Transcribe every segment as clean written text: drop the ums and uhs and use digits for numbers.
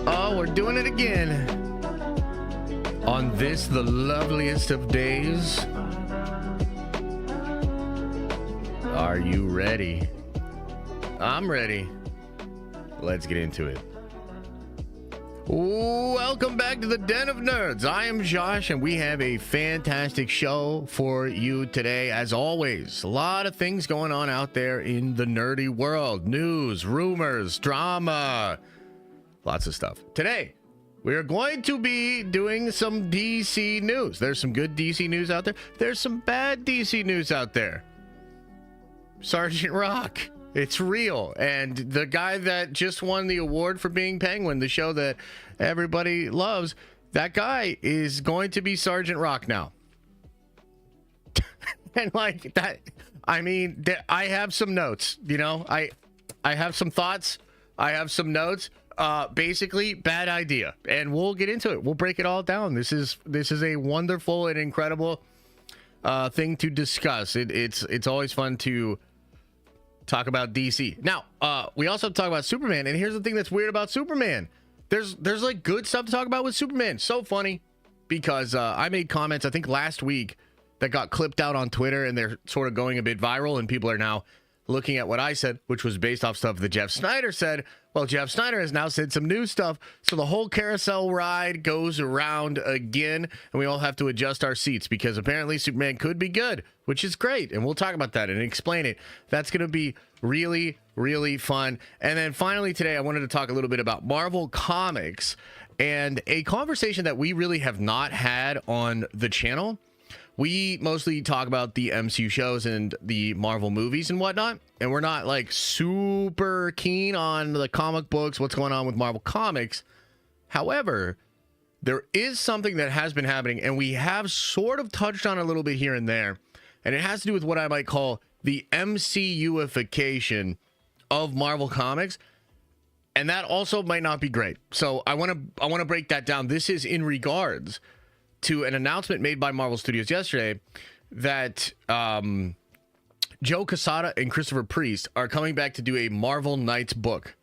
Oh, we're doing it again. On this, the loveliest of days. Are you ready? I'm ready. Let's get into it. Welcome back to the Den of Nerds. I am Josh, and we have a fantastic show for you today. As always, a lot of things going on out there in the nerdy world. News, rumors, drama, lots of stuff. Today, we are going to be doing some DC news. There's some good DC news out there. There's some bad DC news out there. Sergeant Rock. It's real. And the guy that just won the award for being Penguin, the show that everybody loves, that guy is going to be Sergeant Rock now. And like that, I mean, I have some notes, you know, I have some thoughts. I have some notes. Basically, bad idea. And we'll get into it. We'll break it all down. This is a wonderful and incredible thing to discuss. It's always fun to talk about DC. Now, we also talk about Superman, and here's the thing that's weird about Superman. There's like good stuff to talk about with Superman. So funny because I made comments, I think last week, that got clipped out on Twitter, and they're sort of going a bit viral, and people are now looking at what I said, which was based off stuff that Jeff Snyder said. Well, Jeff Snyder has now said some new stuff, so the whole carousel ride goes around again, and we all have to adjust our seats because apparently Superman could be good, which is great, and we'll talk about that and explain it. That's going to be really, really fun. And then finally today, I wanted to talk a little bit about Marvel Comics and a conversation that we really have not had on the channel. We mostly talk about the MCU shows and the Marvel movies and whatnot, and we're not like super keen on the comic books, what's going on with Marvel Comics. However, there is something that has been happening, and we have sort of touched on a little bit here and there, and it has to do with what I might call the MCU-ification of Marvel Comics, and that also might not be great. So I want to break that down. This is in regards to an announcement made by Marvel Studios yesterday that Joe Quesada and Christopher Priest are coming back to do a Marvel Knights book.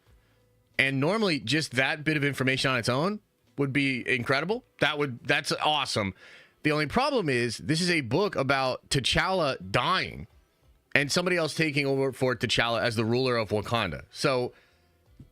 And normally just that bit of information on its own would be incredible. That's awesome. The only problem is this is a book about T'Challa dying and somebody else taking over for T'Challa as the ruler of Wakanda. So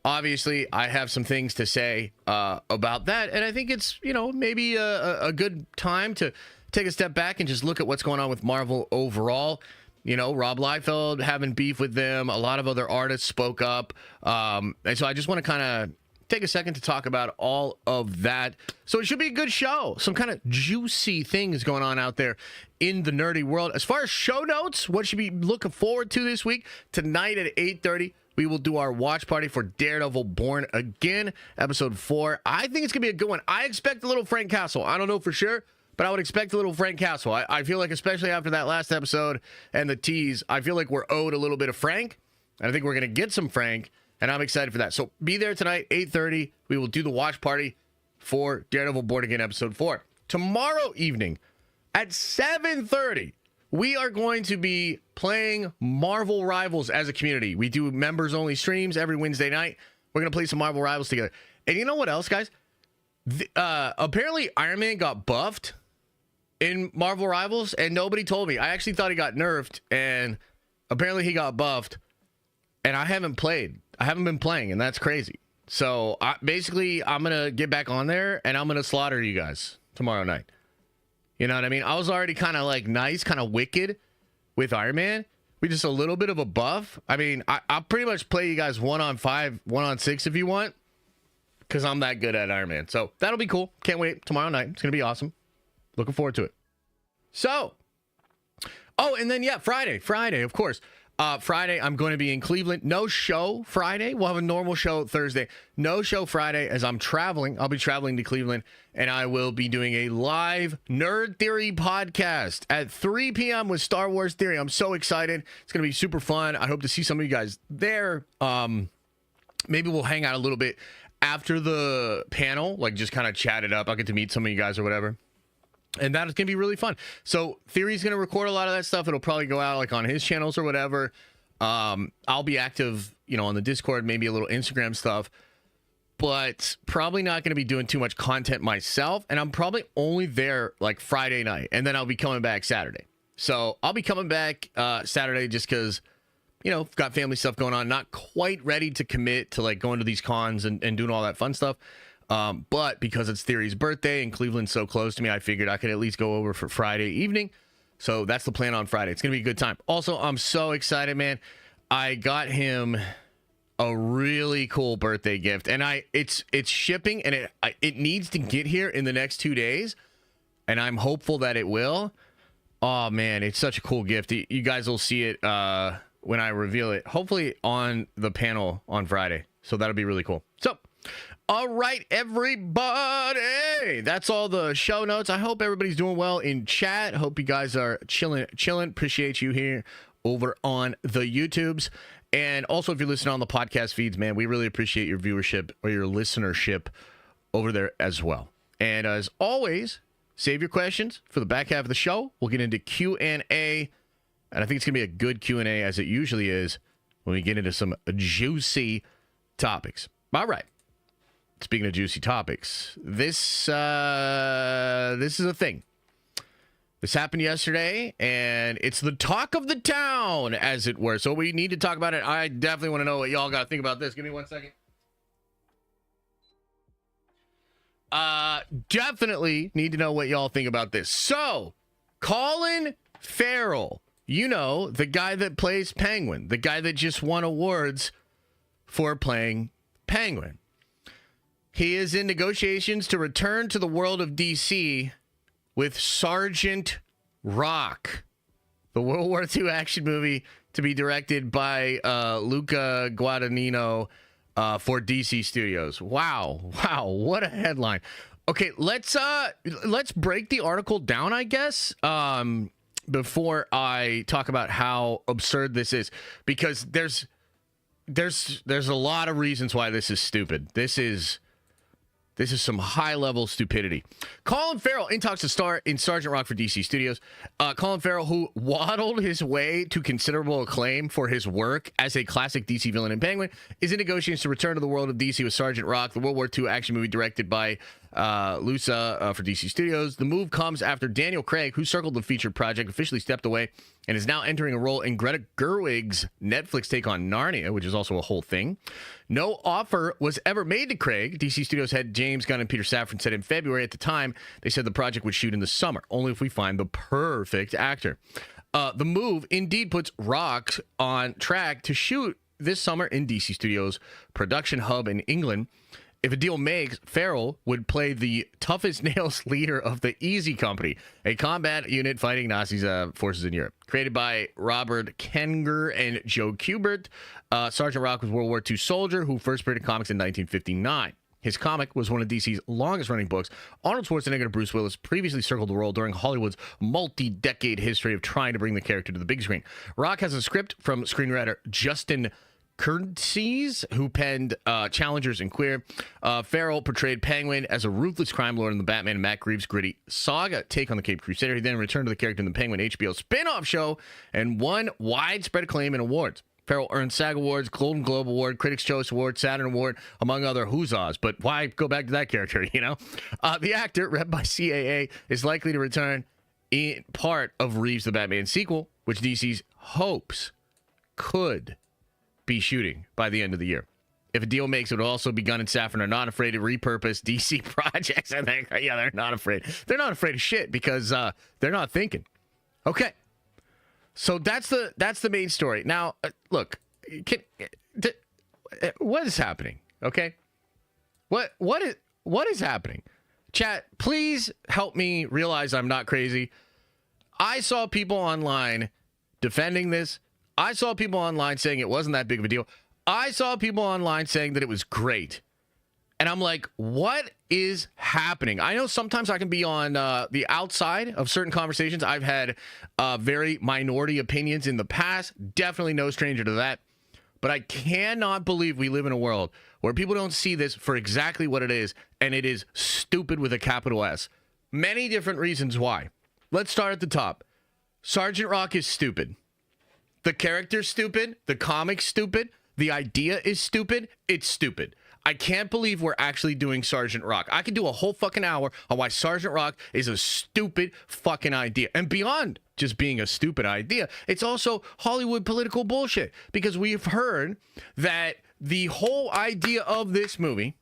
obviously, I have some things to say about that, and I think it's, you know, maybe a good time to take a step back and just look at what's going on with Marvel overall. You know, Rob Liefeld having beef with them. A lot of other artists spoke up, and so I just want to kind of take a second to talk about all of that. So it should be a good show. Some kind of juicy things going on out there in the nerdy world. As far as show notes, what should be looking forward to this week? Tonight at 8:30. We will do our watch party for Daredevil Born Again, episode 4. I think it's going to be a good one. I expect a little Frank Castle. I don't know for sure, but I would expect a little Frank Castle. I feel like, especially after that last episode and the tease, I feel like we're owed a little bit of Frank, and I think we're going to get some Frank, and I'm excited for that. So be there tonight, 8:30. We will do the watch party for Daredevil Born Again, episode 4. Tomorrow evening at 7:30, we are going to be playing Marvel Rivals as a community. We do members-only streams every Wednesday night. We're going to play some Marvel Rivals together. And you know what else, guys? Apparently, Iron Man got buffed in Marvel Rivals, and nobody told me. I actually thought he got nerfed, and apparently he got buffed. And I haven't played. I haven't been playing, and that's crazy. So, basically, I'm going to get back on there, and I'm going to slaughter you guys tomorrow night. You know what I mean? I was already kind of like nice, kind of wicked with Iron Man. We just a little bit of a buff. I mean, I'll pretty much play you guys 1-on-5, 1-on-6 if you want, because I'm that good at Iron Man. So that'll be cool. Can't wait. Tomorrow night. It's going to be awesome. Looking forward to it. So, oh, and then, yeah, Friday, of course. Friday, I'm going to be in Cleveland. No show Friday. We'll have a normal show Thursday. No show Friday as I'm traveling. I'll be traveling to Cleveland, and I will be doing a live Nerd Theory podcast at 3 p.m. with Star Wars Theory. I'm so excited. It's going to be super fun. I hope to see some of you guys there. Maybe we'll hang out a little bit after the panel, like just kind of chat it up. I'll get to meet some of you guys or whatever. And that is going to be really fun. So Theory's going to record a lot of that stuff. It'll probably go out like on his channels or whatever. I'll be active, you know, on the Discord, maybe a little Instagram stuff. but probably not going to be doing too much content myself. And I'm probably only there like Friday night, and then I'll be coming back Saturday. So I'll be coming back Saturday just because, you know, got family stuff going on. Not quite ready to commit to like going to these cons and doing all that fun stuff. But because it's Theory's birthday and Cleveland's so close to me, I figured I could at least go over for Friday evening. So that's the plan on Friday. It's going to be a good time. Also, I'm so excited, man. I got him a really cool birthday gift, and it's shipping, and it needs to get here in the next 2 days, and I'm hopeful that it will. Oh man, it's such a cool gift. You guys will see it when I reveal it, hopefully on the panel on Friday. So that'll be really cool. So, all right, everybody, that's all the show notes. I hope everybody's doing well in chat. Hope you guys are chilling. Appreciate you here over on the YouTubes. And also, if you're listening on the podcast feeds, man, we really appreciate your viewership or your listenership over there as well. And as always, save your questions for the back half of the show. We'll get into Q&A, and I think it's going to be a good Q&A, as it usually is, when we get into some juicy topics. All right. Speaking of juicy topics, this is a thing. This happened yesterday, and it's the talk of the town, as it were. So we need to talk about it. I definitely want to know what y'all got to think about this. Give me 1 second. Definitely need to know what y'all think about this. So, Colin Farrell, you know, the guy that plays Penguin, the guy that just won awards for playing Penguin. He is in negotiations to return to the world of DC with Sergeant Rock, the World War II action movie to be directed by Luca Guadagnino for DC Studios. Wow, what a headline. Okay, let's break the article down, I guess, before I talk about how absurd this is, because there's a lot of reasons why this is stupid. This is some high-level stupidity. Colin Farrell, in talks to star in Sergeant Rock for DC Studios. Colin Farrell, who waddled his way to considerable acclaim for his work as a classic DC villain in Penguin, is in negotiations to return to the world of DC with Sergeant Rock, the World War II action movie directed by Luca for DC Studios. The move comes after Daniel Craig, who circled the featured project, officially stepped away and is now entering a role in Greta Gerwig's Netflix take on Narnia, which is also a whole thing. No offer was ever made to Craig. DC Studios head James Gunn and Peter Safran said in February at the time, they said the project would shoot in the summer, only if we find the perfect actor. The move indeed puts Rock on track to shoot this summer in DC Studios' production hub in England. If a deal makes, Farrell would play the toughest nails leader of the Easy Company, a combat unit fighting Nazi forces in Europe. Created by Robert Kenger and Joe Kubert, Sergeant Rock was a World War II soldier who first appeared in comics in 1959. His comic was one of DC's longest-running books. Arnold Schwarzenegger and Bruce Willis previously circled the role during Hollywood's multi-decade history of trying to bring the character to the big screen. Rock has a script from screenwriter Justin Kurtzes, who penned Challengers and Queer. Farrell portrayed Penguin as a ruthless crime lord in the Batman and Matt Reeves' gritty saga take on the Caped Crusader. He then returned to the character in the Penguin HBO spin-off show and won widespread acclaim and awards. Farrell earned SAG Awards, Golden Globe Award, Critics' Choice Award, Saturn Award, among other huzzas. But why go back to that character, you know? The actor, read by CAA, is likely to return in part of Reeves' The Batman sequel, which DC's hopes could be shooting by the end of the year. If a deal makes, it would also be Gunn and Safran are not afraid to repurpose DC projects. And they're not afraid. They're not afraid of shit because they're not thinking. Okay. So that's the main story. Now, look, what is happening? Okay, what is happening? Chat, please help me realize I'm not crazy. I saw people online defending this. I saw people online saying it wasn't that big of a deal. I saw people online saying that it was great. And I'm like, what is happening? I know sometimes I can be on the outside of certain conversations. I've had very minority opinions in the past. Definitely no stranger to that. But I cannot believe we live in a world where people don't see this for exactly what it is, and it is stupid with a capital S. Many different reasons why. Let's start at the top. Sergeant Rock is stupid. The character's stupid. The comic's stupid. The idea is stupid. It's stupid. I can't believe we're actually doing Sergeant Rock. I could do a whole fucking hour on why Sergeant Rock is a stupid fucking idea. And beyond just being a stupid idea, it's also Hollywood political bullshit. Because we've heard that the whole idea of this movie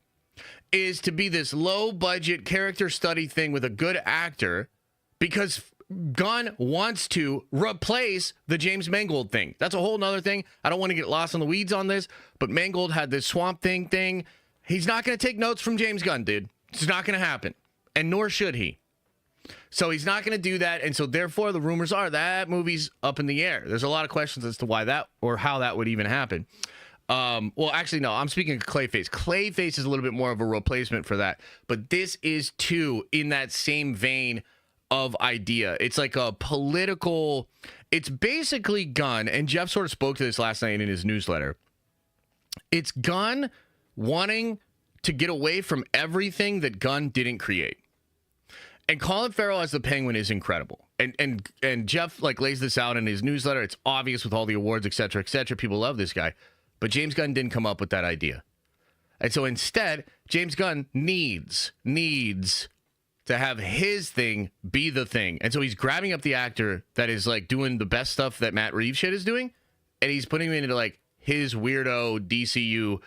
is to be this low-budget character study thing with a good actor because Gunn wants to replace the James Mangold thing. That's a whole nother thing. I don't want to get lost in the weeds on this, but Mangold had this Swamp Thing. He's not going to take notes from James Gunn, dude. It's not going to happen, and nor should he. So he's not going to do that, and so therefore the rumors are that movie's up in the air. There's a lot of questions as to why that or how that would even happen. Well, actually, no, I'm speaking of Clayface. Clayface is a little bit more of a replacement for that, but this is too in that same vein of idea. It's like a political, it's basically Gunn, and Jeff sort of spoke to this last night in his newsletter. It's Gunn wanting to get away from everything that Gunn didn't create. And Colin Farrell as the Penguin is incredible. And Jeff like lays this out in his newsletter. It's obvious with all the awards, etc., etc. People love this guy. But James Gunn didn't come up with that idea. And so instead, James Gunn needs to have his thing be the thing. And so he's grabbing up the actor that is like doing the best stuff that Matt Reeves shit is doing, and he's putting him into like his weirdo DCU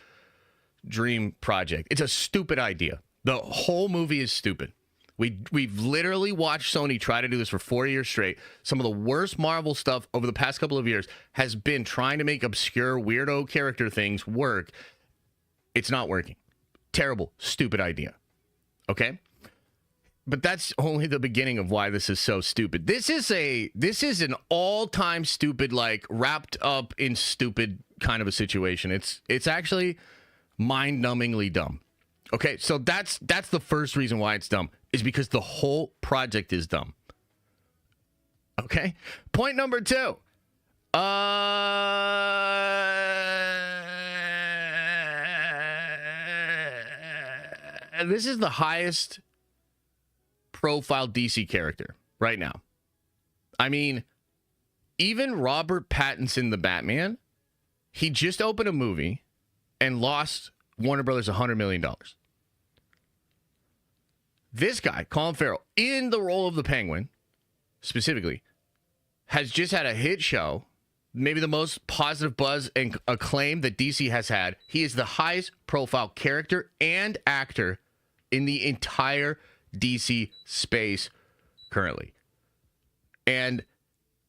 dream project. It's a stupid idea. The whole movie is stupid. We've literally watched Sony try to do this for 4 years straight. Some of the worst Marvel stuff over the past couple of years has been trying to make obscure weirdo character things work. It's not working. Terrible, stupid idea. Okay? But that's only the beginning of why this is so stupid. This is an all-time stupid, like wrapped up in stupid kind of a situation. It's actually mind-numbingly dumb. Okay, so that's the first reason why it's dumb, is because the whole project is dumb. Okay? Point number 2. This is the highest profile DC character right now. I mean, even Robert Pattinson, the Batman, he just opened a movie and lost Warner Brothers $100 million. This guy, Colin Farrell, in the role of the Penguin, specifically, has just had a hit show, maybe the most positive buzz and acclaim that DC has had. He is the highest profile character and actor in the entire DC space currently. And,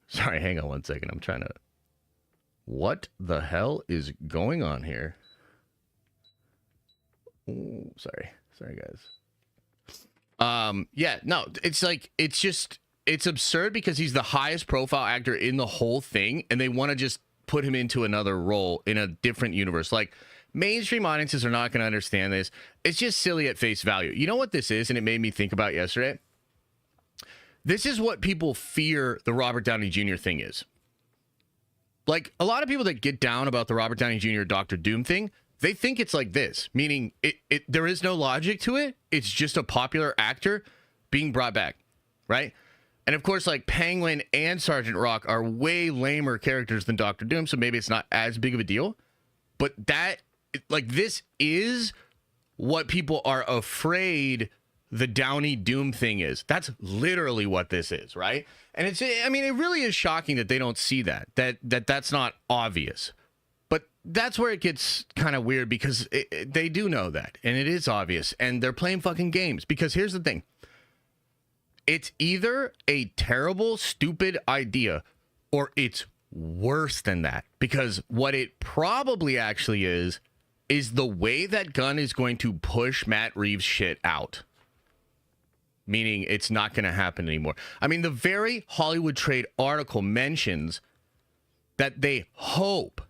sorry, hang on one second. I'm trying to... What the hell is going on here? Ooh, sorry, guys. Yeah, no, it's like, it's absurd because he's the highest profile actor in the whole thing, and they want to just put him into another role in a different universe. Like, mainstream audiences are not going to understand this. It's just silly at face value. You know what this is, and it made me think about yesterday? This is what people fear the Robert Downey Jr. thing is. Like, a lot of people that get down about the Robert Downey Jr. Dr. Doom thing, they think it's like this, meaning there is no logic to it. It's just a popular actor being brought back, right? And of course, like, Penguin and Sergeant Rock are way lamer characters than Dr. Doom, so maybe it's not as big of a deal. But that, like, this is what people are afraid the Downey Doom thing is. That's literally what this is, right? And it's, I mean, it really is shocking that they don't see that's not obvious. But that's where it gets kind of weird, because they do know that, and it is obvious, and they're playing fucking games. Because here's the thing. It's either a terrible, stupid idea, or it's worse than that. Because what it probably actually is the way that Gunn is going to push Matt Reeves' shit out. Meaning it's not going to happen anymore. I mean, the very Hollywood Trade article mentions that they hope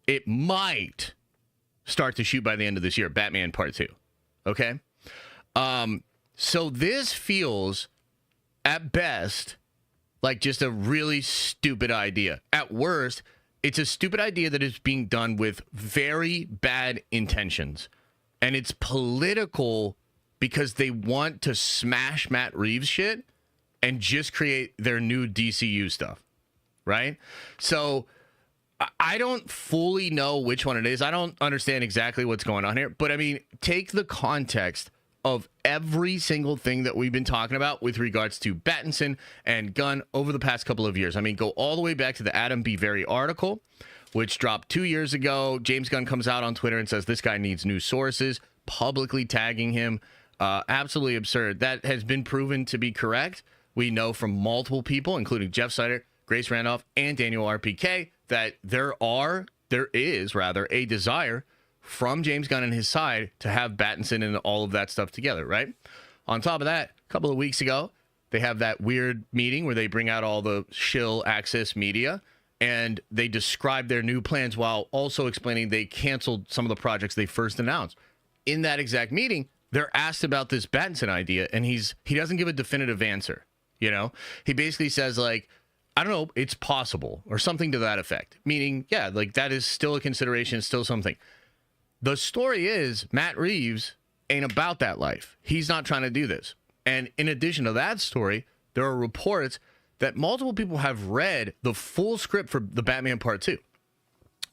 it might start to shoot by the end of this year, Batman Part 2. Okay? So this feels, at best, like just a really stupid idea. At worst, it's a stupid idea that is being done with very bad intentions. And it's political because they want to smash Matt Reeves' shit and just create their new DCU stuff. Right? So I don't fully know which one it is. I don't understand exactly what's going on here. But I mean, take the context of every single thing that we've been talking about with regards to Pattinson and Gunn over the past couple of years. I mean, go all the way back to the Adam B. Vary article, which dropped 2 years ago. James Gunn comes out on Twitter and says this guy needs new sources, publicly tagging him. Absolutely absurd. That has been proven to be correct. We know from multiple people, including Jeff Snyder, Grace Randolph, and Daniel RPK, that there is a desire from James Gunn and his side to have Pattinson and all of that stuff together, right? On top of that, a couple of weeks ago, they have that weird meeting where they bring out all the shill access media, and they describe their new plans while also explaining they canceled some of the projects they first announced. In that exact meeting, they're asked about this Pattinson idea, and he doesn't give a definitive answer, you know? He basically says, like, I don't know, it's possible, or something to that effect. Meaning, yeah, like, that is still a consideration, still something. The story is Matt Reeves ain't about that life. He's not trying to do this. And in addition to that story, there are reports that multiple people have read the full script for the Batman Part 2.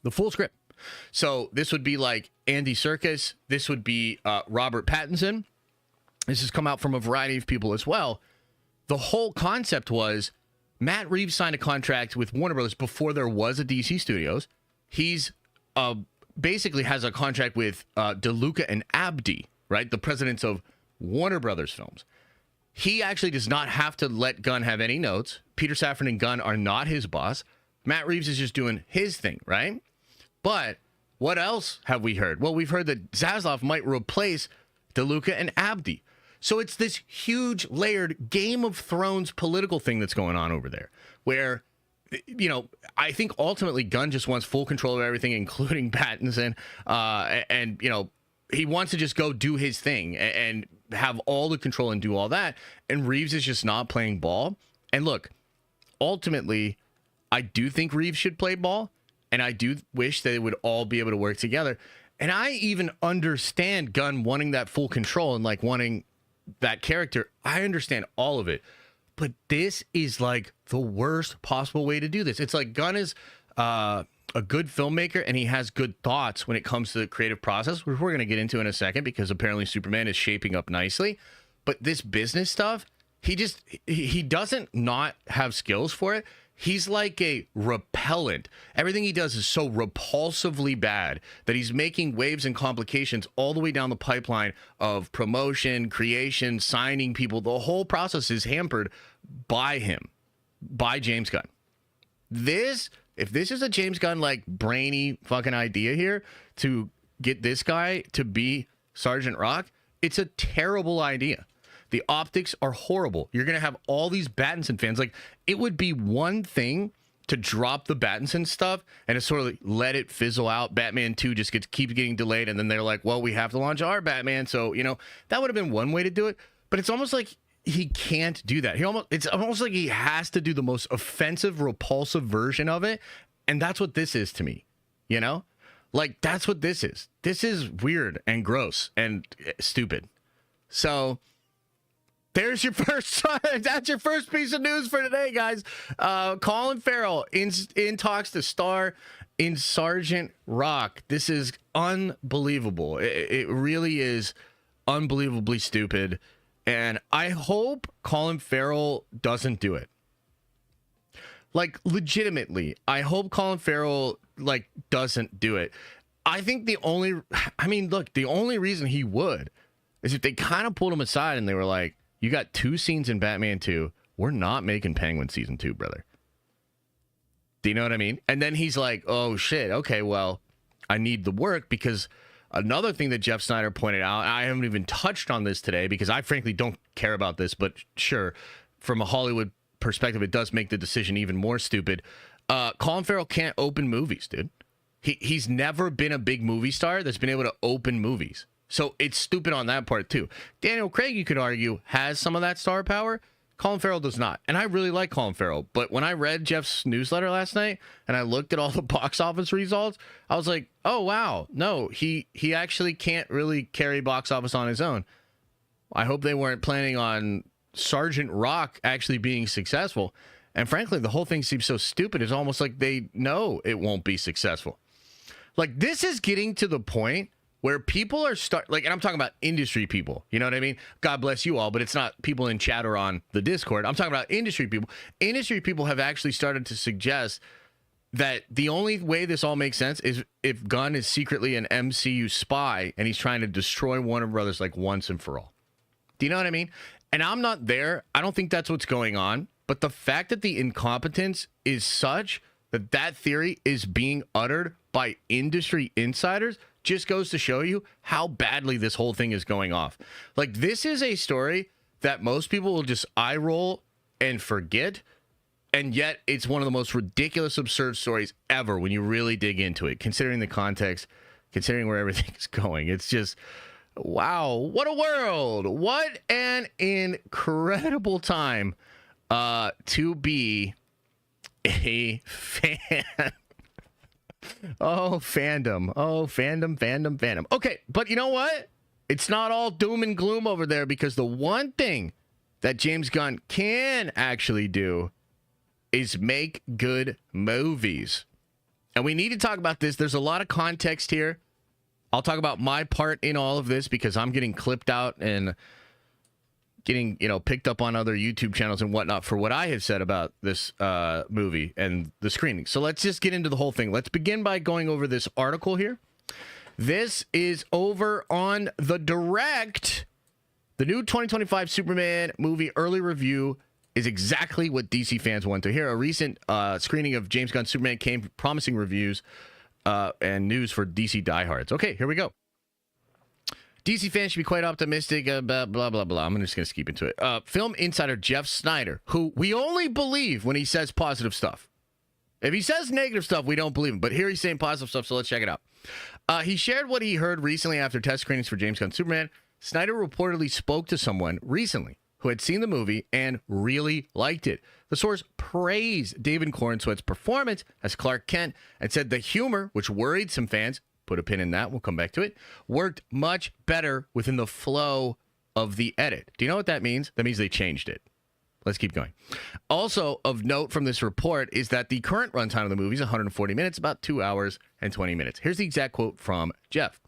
The full script. So this would be like Andy Serkis. This would be Robert Pattinson. This has come out from a variety of people as well. The whole concept was Matt Reeves signed a contract with Warner Brothers before there was a DC Studios. He's basically has a contract with DeLuca and Abdi, right? The presidents of Warner Brothers Films. He actually does not have to let Gunn have any notes. Peter Safran and Gunn are not his boss. Matt Reeves is just doing his thing, right? But what else have we heard? Well, we've heard that Zaslav might replace DeLuca and Abdi. So it's this huge layered Game of Thrones political thing that's going on over there where, you know, I think ultimately Gunn just wants full control of everything, including Pattinson. And, you know, he wants to just go do his thing and have all the control and do all that. And Reeves is just not playing ball. And look, ultimately, I do think Reeves should play ball. And I do wish they would all be able to work together. And I even understand Gunn wanting that full control and like wanting that character. I understand all of it. But this is like the worst possible way to do this. It's like Gunn is a good filmmaker and he has good thoughts when it comes to the creative process, which we're going to get into in a second because apparently Superman is shaping up nicely. But this business stuff, he doesn't not have skills for it. He's like a repellent. Everything he does is so repulsively bad that he's making waves and complications all the way down the pipeline of promotion, creation, signing people. The whole process is hampered by him, by James Gunn. If this is a James Gunn, like, brainy fucking idea here to get this guy to be Sergeant Rock, it's a terrible idea. The optics are horrible. You're going to have all these Pattinson fans. Like, it would be one thing to drop the Pattinson stuff and to sort of let it fizzle out. Batman 2 just keeps getting delayed. And then they're like, well, we have to launch our Batman. So, you know, that would have been one way to do it. But it's almost like he can't do that. It's almost like he has to do the most offensive, repulsive version of it. And that's what this is to me, you know? Like, that's what this is. This is weird and gross and stupid. So there's your first. That's your first piece of news for today, guys. Colin Farrell in talks to star in Sergeant Rock. This is unbelievable. It really is unbelievably stupid, and I hope Colin Farrell doesn't do it. Like, legitimately, I hope Colin Farrell doesn't do it. I think the only reason he would is if they kind of pulled him aside and they were like, you got 2 scenes in Batman 2. We're not making Penguin season 2, brother. Do you know what I mean? And then he's like, oh, shit. Okay, well, I need the work because another thing that Jeff Snyder pointed out, I haven't even touched on this today because I frankly don't care about this, but sure, from a Hollywood perspective, it does make the decision even more stupid. Colin Farrell can't open movies, dude. He's never been a big movie star that's been able to open movies. So it's stupid on that part, too. Daniel Craig, you could argue, has some of that star power. Colin Farrell does not. And I really like Colin Farrell. But when I read Jeff's newsletter last night and I looked at all the box office results, I was like, oh, wow. No, he actually can't really carry box office on his own. I hope they weren't planning on Sergeant Rock actually being successful. And frankly, the whole thing seems so stupid. It's almost like they know it won't be successful. Like, this is getting to the point where people are and I'm talking about industry people, you know what I mean? God bless you all, but it's not people in chat or on the Discord. I'm talking about industry people. Industry people have actually started to suggest that the only way this all makes sense is if Gunn is secretly an MCU spy and he's trying to destroy Warner Brothers like once and for all. Do you know what I mean? And I'm not there. I don't think that's what's going on. But the fact that the incompetence is such that that theory is being uttered by industry insiders just goes to show you how badly this whole thing is going off. Like, this is a story that most people will just eye roll and forget, and yet it's one of the most ridiculous, absurd stories ever when you really dig into it, considering the context, considering where everything is going. It's just, wow, what a world. What an incredible time to be a fan. Oh, fandom. Oh, fandom. Okay, but you know what? It's not all doom and gloom over there, because the one thing that James Gunn can actually do is make good movies. And we need to talk about this. There's a lot of context here. I'll talk about my part in all of this because I'm getting clipped out and getting, picked up on other YouTube channels and whatnot for what I have said about this movie and the screening. So let's just get into the whole thing. Let's begin by going over this article here. This is over on The Direct. The new 2025 Superman movie early review is exactly what DC fans want to hear. A recent screening of James Gunn's Superman came promising reviews and news for DC diehards. Okay, here we go. DC fans should be quite optimistic about blah, blah, blah. I'm just going to skip into it. Film insider Jeff Snyder, who we only believe when he says positive stuff. If he says negative stuff, we don't believe him. But here he's saying positive stuff, so let's check it out. He shared what he heard recently after test screenings for James Gunn's Superman. Snyder reportedly spoke to someone recently who had seen the movie and really liked it. The source praised David Corenswet's performance as Clark Kent and said the humor, which worried some fans, put a pin in that, we'll come back to it, worked much better within the flow of the edit. Do you know what that means? That means they changed it. Let's keep going. Also of note from this report is that the current runtime of the movie is 140 minutes, about 2 hours and 20 minutes. Here's the exact quote from Jeff.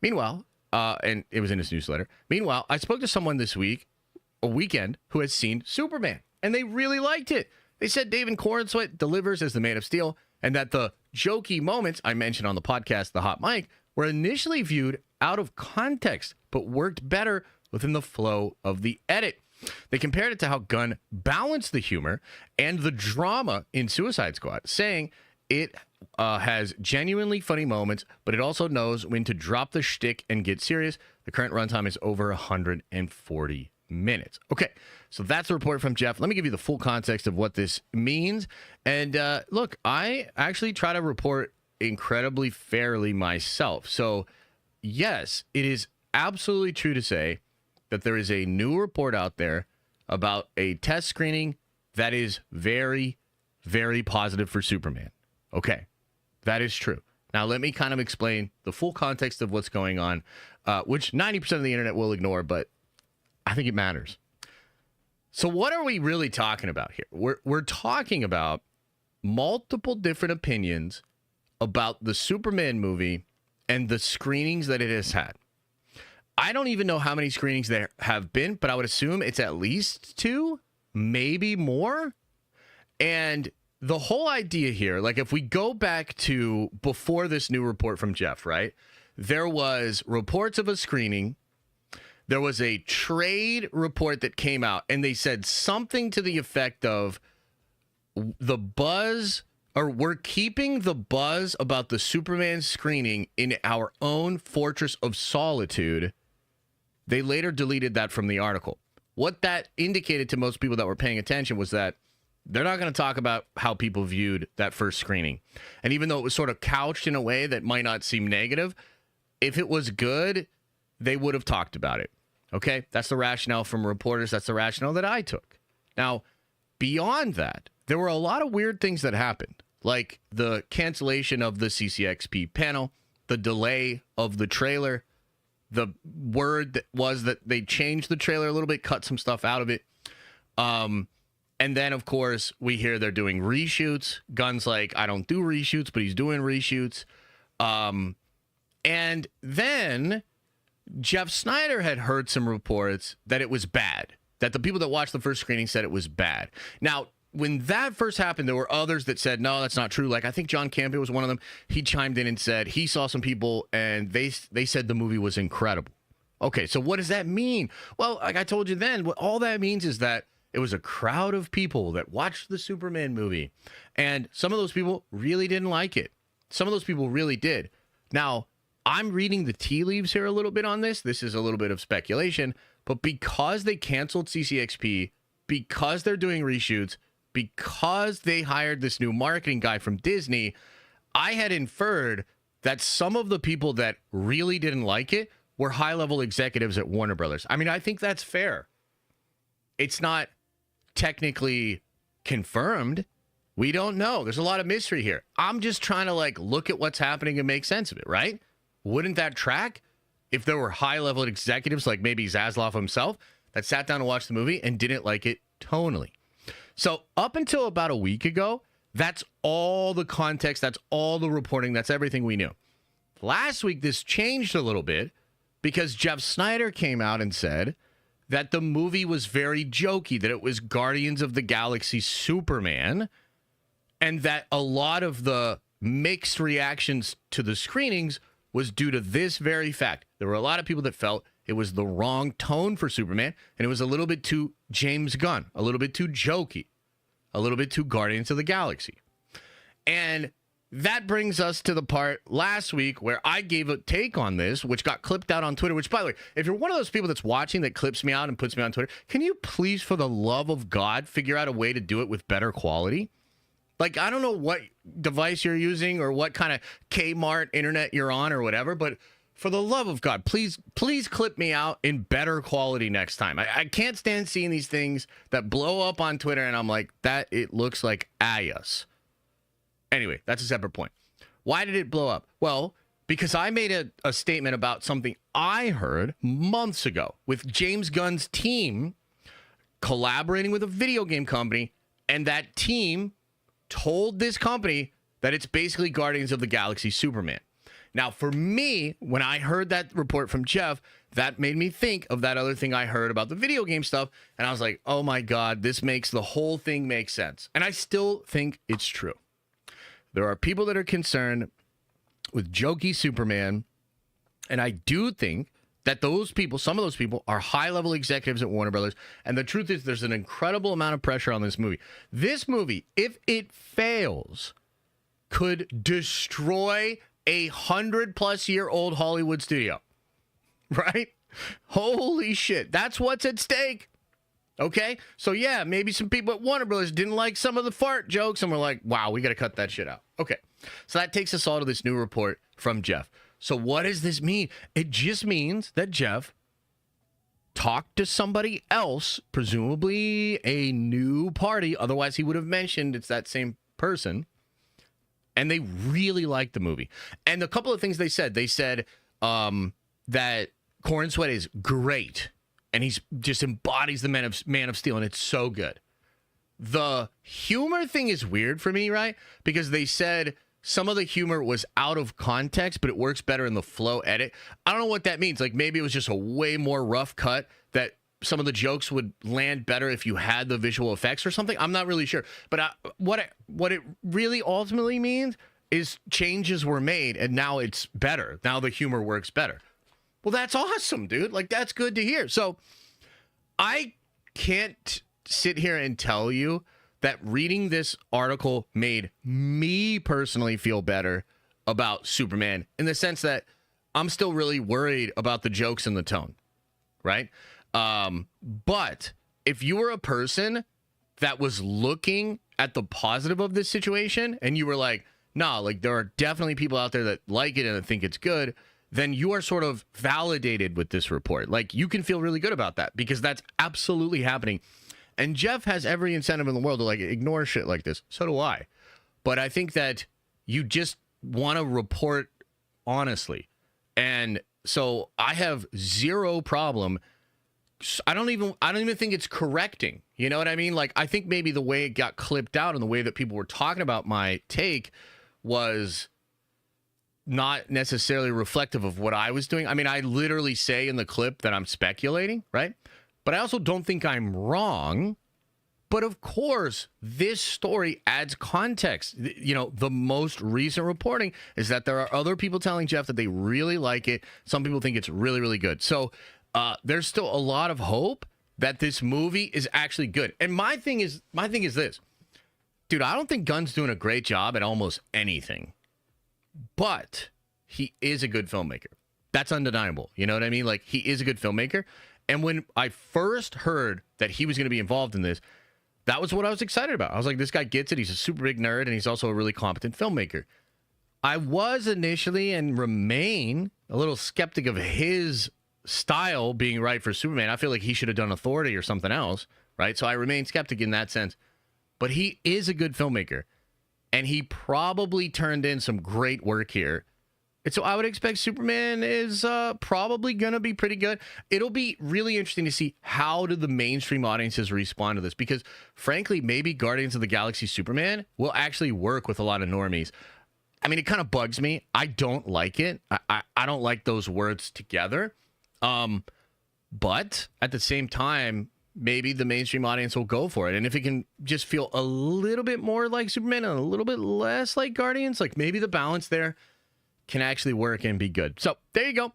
Meanwhile, and it was in his newsletter, meanwhile, I spoke to someone this weekend, who has seen Superman, and they really liked it. They said David Corenswet delivers as the Man of Steel, and that the jokey moments I mentioned on the podcast, The Hot Mic, were initially viewed out of context, but worked better within the flow of the edit. They compared it to how Gunn balanced the humor and the drama in Suicide Squad, saying it has genuinely funny moments, but it also knows when to drop the shtick and get serious. The current runtime is over 140 minutes. Okay, so that's the report from Jeff. Let me give you the full context of what this means. And look, I actually try to report incredibly fairly myself. So yes, it is absolutely true to say that there is a new report out there about a test screening that is very, very positive for Superman. Okay, that is true. Now, let me kind of explain the full context of what's going on, which 90% of the internet will ignore, but I think it matters. So what are we really talking about here? We're talking about multiple different opinions about the Superman movie and the screenings that it has had. I don't even know how many screenings there have been, but I would assume it's at least 2, maybe more. And the whole idea here, like if we go back to before this new report from Jeff, right? There was reports of a screening. There was a trade report that came out, and they said something to the effect of the buzz, or we're keeping the buzz about the Superman screening in our own fortress of solitude. They later deleted that from the article. What that indicated to most people that were paying attention was that they're not going to talk about how people viewed that first screening. And even though it was sort of couched in a way that might not seem negative, if it was good, they would have talked about it. Okay, that's the rationale from reporters. That's the rationale that I took. Now, beyond that, there were a lot of weird things that happened, like the cancellation of the CCXP panel, the delay of the trailer. The word was that they changed the trailer a little bit, cut some stuff out of it. And then, of course, we hear they're doing reshoots. Gunn's like, I don't do reshoots, but he's doing reshoots. And then Jeff Snyder had heard some reports that it was bad, that the people that watched the first screening said it was bad. Now, when that first happened, there were others that said, no, that's not true. Like, I think John Campbell was one of them. He chimed in and said he saw some people and they said the movie was incredible. Okay, so what does that mean? Well, like I told you then, what all that means is that it was a crowd of people that watched the Superman movie. And some of those people really didn't like it. Some of those people really did. Now, I'm reading the tea leaves here a little bit on this. This is a little bit of speculation. But because they canceled CCXP, because they're doing reshoots, because they hired this new marketing guy from Disney, I had inferred that some of the people that really didn't like it were high-level executives at Warner Brothers. I mean, I think that's fair. It's not technically confirmed. We don't know. There's a lot of mystery here. I'm just trying to like look at what's happening and make sense of it, right? Wouldn't that track if there were high-level executives like maybe Zaslav himself that sat down and watched the movie and didn't like it tonally? So up until about a week ago, that's all the context, that's all the reporting, that's everything we knew. Last week, this changed a little bit because Jeff Snyder came out and said that the movie was very jokey, that it was Guardians of the Galaxy Superman, and that a lot of the mixed reactions to the screenings was due to this very fact. There were a lot of people that felt it was the wrong tone for Superman, and it was a little bit too James Gunn, a little bit too jokey, a little bit too Guardians of the Galaxy. And that brings us to the part last week where I gave a take on this, which got clipped out on Twitter, which, by the way, if you're one of those people that's watching that clips me out and puts me on Twitter, can you please, for the love of God, figure out a way to do it with better quality? Like, I don't know what device you're using or what kind of Kmart internet you're on or whatever, but for the love of God, please clip me out in better quality next time. I can't stand seeing these things that blow up on Twitter, and I'm like, that it looks like Ayus. Anyway, that's a separate point. Why did it blow up? Well, because I made a statement about something I heard months ago with James Gunn's team collaborating with a video game company, and that team told this company that it's basically Guardians of the Galaxy Superman. Now, for me, when I heard that report from Jeff, that made me think of that other thing I heard about the video game stuff, and I was like, oh my God, this makes the whole thing make sense. And I still think it's true. There are people that are concerned with jokey Superman, and I do think that those people, some of those people, are high-level executives at Warner Brothers, and the truth is there's an incredible amount of pressure on this movie. This movie, if it fails, could destroy a 100-plus-year-old Hollywood studio, right? Holy shit. That's what's at stake. Okay? So, yeah, maybe some people at Warner Brothers didn't like some of the fart jokes, and we're like, wow, we got to cut that shit out. Okay. So that takes us all to this new report from Jeff. So what does this mean? It just means that Jeff talked to somebody else, presumably a new party. Otherwise, he would have mentioned it's that same person. And they really liked the movie. And a couple of things they said that Corn Sweat is great. And he's just embodies the Man of Steel. And it's so good. The humor thing is weird for me, right? Because they said some of the humor was out of context, but it works better in the flow edit. I don't know what that means. Like maybe it was just a way more rough cut that some of the jokes would land better if you had the visual effects or something. I'm not really sure. But what it really ultimately means is changes were made and now it's better. Now the humor works better. Well, that's awesome, dude. Like, that's good to hear. So I can't sit here and tell you that reading this article made me personally feel better about Superman in the sense that I'm still really worried about the jokes and the tone, right? But if you were a person that was looking at the positive of this situation and you were like, nah, like there are definitely people out there that like it and think it's good, then you are sort of validated with this report. Like you can feel really good about that because that's absolutely happening. And Jeff has every incentive in the world to like ignore shit like this. So do I. But I think that you just want to report honestly. And so I have zero problem I don't even think it's correcting. You know what I mean? Like, I think maybe the way it got clipped out and the way that people were talking about my take was not necessarily reflective of what I was doing. I mean, I literally say in the clip that I'm speculating, right? But I also don't think I'm wrong. But of course, this story adds context. You know, the most recent reporting is that there are other people telling Jeff that they really like it. Some people think it's really, really good. So there's still a lot of hope that this movie is actually good. And my thing is this. Dude, I don't think Gunn's doing a great job at almost anything. But he is a good filmmaker. That's undeniable. You know what I mean? Like, he is a good filmmaker. And when I first heard that he was going to be involved in this, that was what I was excited about. I was like, this guy gets it. He's a super big nerd, and he's also a really competent filmmaker. I was initially and remain a little skeptic of his style being right for Superman. I feel like he should have done Authority or something else, right? So I remain skeptic in that sense. But he is a good filmmaker. And he probably turned in some great work here. And so I would expect Superman is probably going to be pretty good. It'll be really interesting to see how do the mainstream audiences respond to this. Because, frankly, maybe Guardians of the Galaxy Superman will actually work with a lot of normies. I mean, it kind of bugs me. I don't like it. I don't like those words together. But at the same time, maybe the mainstream audience will go for it. And if it can just feel a little bit more like Superman and a little bit less like Guardians, like maybe the balance there can actually work and be good. So there you go.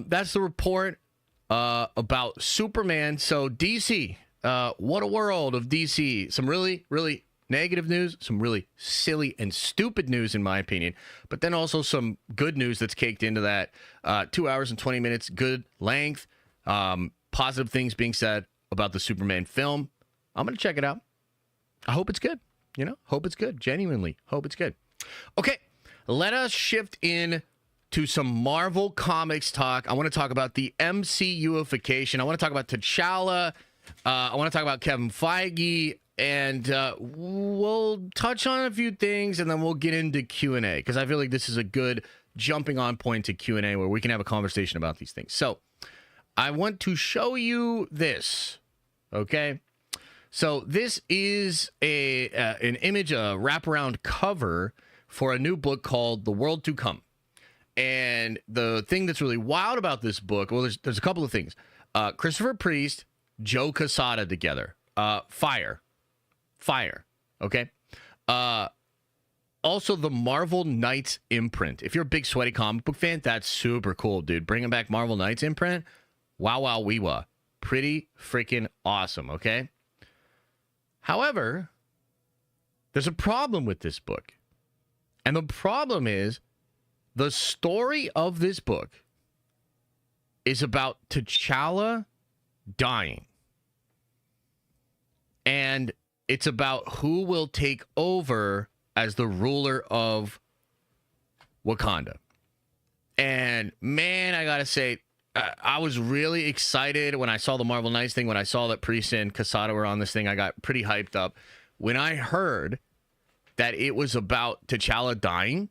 That's the report about Superman. So DC, what a world of DC. Some really, really negative news, some really silly and stupid news in my opinion, but then also some good news that's caked into that. 2 hours and 20 minutes, good length, positive things being said about the Superman film. I'm going to check it out. I hope it's good. You know, hope it's good. Genuinely hope it's good. Okay, let us shift in to some Marvel Comics talk. I want to talk about the MCUification. I want to talk about T'Challa. I want to talk about Kevin Feige. And we'll touch on a few things, and then we'll get into Q&A, because I feel like this is a good jumping on point to Q&A where we can have a conversation about these things. So I want to show you this. Okay, so this is an image, a wraparound cover for a new book called The World to Come. And the thing that's really wild about this book, well, there's a couple of things. Christopher Priest, Joe Quesada together. Fire. Okay. Also, the Marvel Knights imprint. If you're a big sweaty comic book fan, that's super cool, dude. Bringing back Marvel Knights imprint. Wow, wee wah. Pretty freaking awesome, okay? However, there's a problem with this book. And the problem is the story of this book is about T'Challa dying. And it's about who will take over as the ruler of Wakanda. And man, I gotta say, I was really excited when I saw the Marvel Knights thing. When I saw that Priest and Quesada were on this thing, I got pretty hyped up. When I heard that it was about T'Challa dying,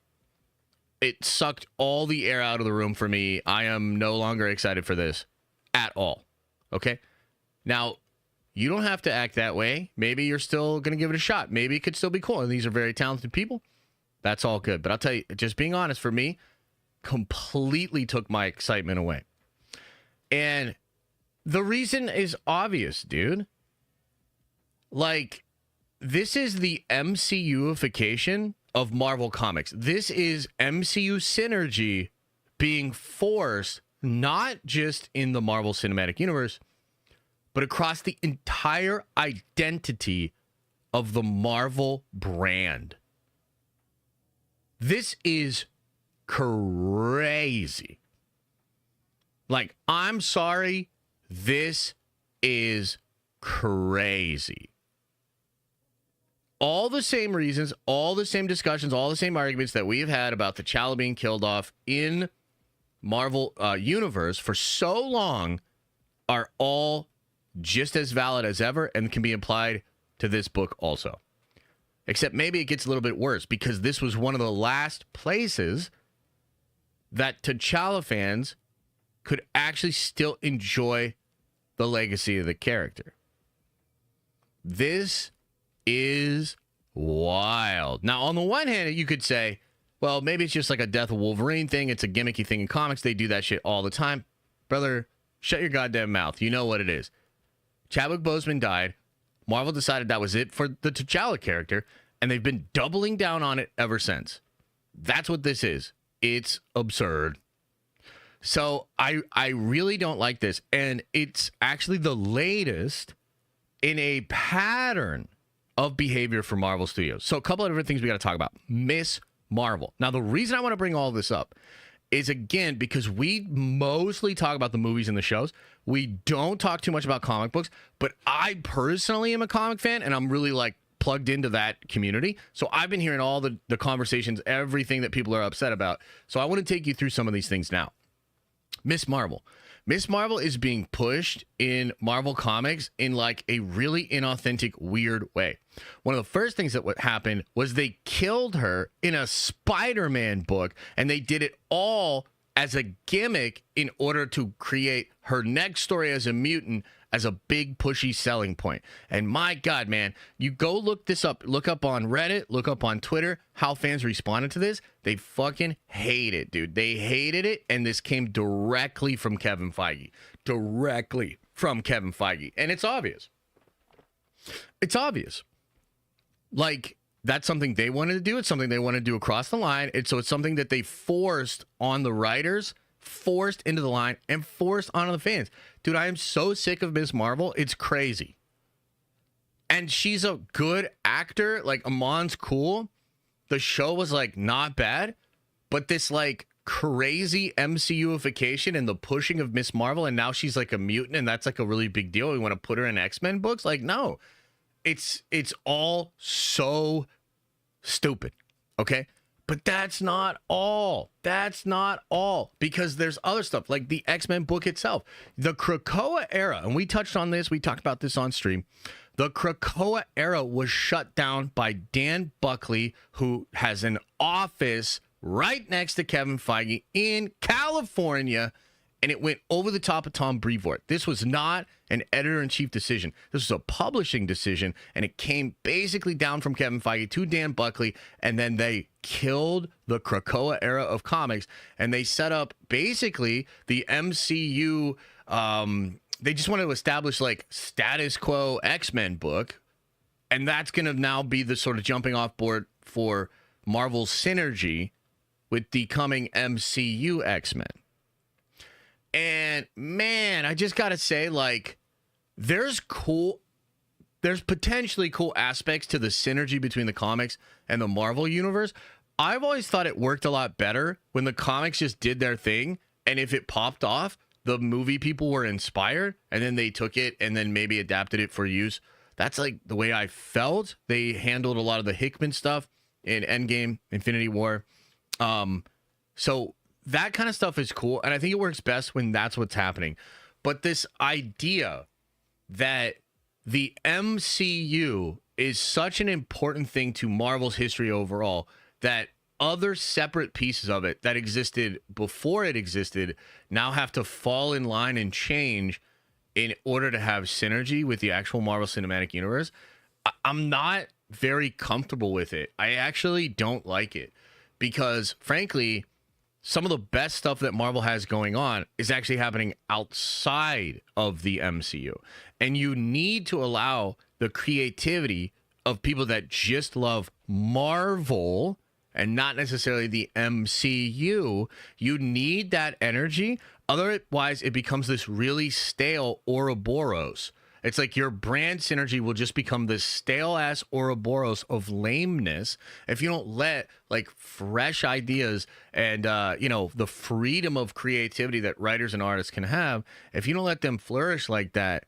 it sucked all the air out of the room for me. I am no longer excited for this at all. Okay? Now, you don't have to act that way. Maybe you're still going to give it a shot. Maybe it could still be cool. And these are very talented people. That's all good. But I'll tell you, just being honest, for me, completely took my excitement away. And the reason is obvious, dude. Like, this is the MCUification of Marvel Comics. This is MCU synergy being forced not just in the Marvel Cinematic Universe, but across the entire identity of the Marvel brand. This is crazy. Like, I'm sorry, this is crazy. All the same reasons, all the same discussions, all the same arguments that we've had about T'Challa being killed off in Marvel Universe for so long are all just as valid as ever and can be applied to this book also. Except maybe it gets a little bit worse, because this was one of the last places that T'Challa fans could actually still enjoy the legacy of the character. This is wild. Now, on the one hand, you could say, well, maybe it's just like a Death of Wolverine thing. It's a gimmicky thing in comics. They do that shit all the time. Brother, shut your goddamn mouth. You know what it is. Chadwick Boseman died. Marvel decided that was it for the T'Challa character, and they've been doubling down on it ever since. That's what this is. It's absurd. So I really don't like this, and it's actually the latest in a pattern of behavior for Marvel Studios. So a couple of different things we got to talk about. Miss Marvel. Now, the reason I want to bring all this up is, again, because we mostly talk about the movies and the shows. We don't talk too much about comic books, but I personally am a comic fan, and I'm really, like, plugged into that community. So I've been hearing all the conversations, everything that people are upset about. So I want to take you through some of these things now. Miss Marvel. Miss Marvel is being pushed in Marvel Comics in like a really inauthentic, weird way. One of the first things that happened was they killed her in a Spider-Man book, and they did it all as a gimmick in order to create her next story as a mutant as a big pushy selling point. And my God, man, you go look this up, look up on Reddit, look up on Twitter, how fans responded to this. They fucking hate it, dude. They hated it. And this came directly from Kevin Feige. Directly from Kevin Feige. And it's obvious. It's obvious. Like, that's something they wanted to do. It's something they want to do across the line. So it's something that they forced on the writers, forced into the line, and forced onto the fans. Dude, I am so sick of Miss Marvel. It's crazy. And she's a good actor. Like, Amon's cool. The show was, like, not bad. But this, like, crazy MCUification and the pushing of Miss Marvel, and now she's, like, a mutant, and that's, like, a really big deal. We want to put her in X-Men books? Like, no. It's all so stupid, okay? But that's not all. That's not all. Because there's other stuff, like the X-Men book itself. The Krakoa era, and we touched on this, we talked about this on stream. The Krakoa era was shut down by Dan Buckley, who has an office right next to Kevin Feige in California, and it went over the top of Tom Brevoort. This was not an editor-in-chief decision. This was a publishing decision, and it came basically down from Kevin Feige to Dan Buckley, and then they killed the Krakoa era of comics, and they set up basically the MCU. They just wanted to establish like status quo X-Men book, and that's going to now be the sort of jumping off board for Marvel's synergy with the coming MCU X-Men. And man, I just got to say, like, there's potentially cool aspects to the synergy between the comics and the Marvel universe. I've always thought it worked a lot better when the comics just did their thing, and if it popped off, the movie people were inspired, and then they took it and then maybe adapted it for use. That's like the way I felt. They handled a lot of the Hickman stuff in Endgame, Infinity War. So that kind of stuff is cool, and I think it works best when that's what's happening. But this idea that the MCU is such an important thing to Marvel's history overall that other separate pieces of it that existed before it existed now have to fall in line and change in order to have synergy with the actual Marvel Cinematic Universe, I'm not very comfortable with it. I actually don't like it because, frankly, some of the best stuff that Marvel has going on is actually happening outside of the MCU. And you need to allow the creativity of people that just love Marvel and not necessarily the MCU. You need that energy. Otherwise, it becomes this really stale Ouroboros. It's like your brand synergy will just become this stale-ass Ouroboros of lameness if you don't let, like, fresh ideas and, the freedom of creativity that writers and artists can have. If you don't let them flourish like that,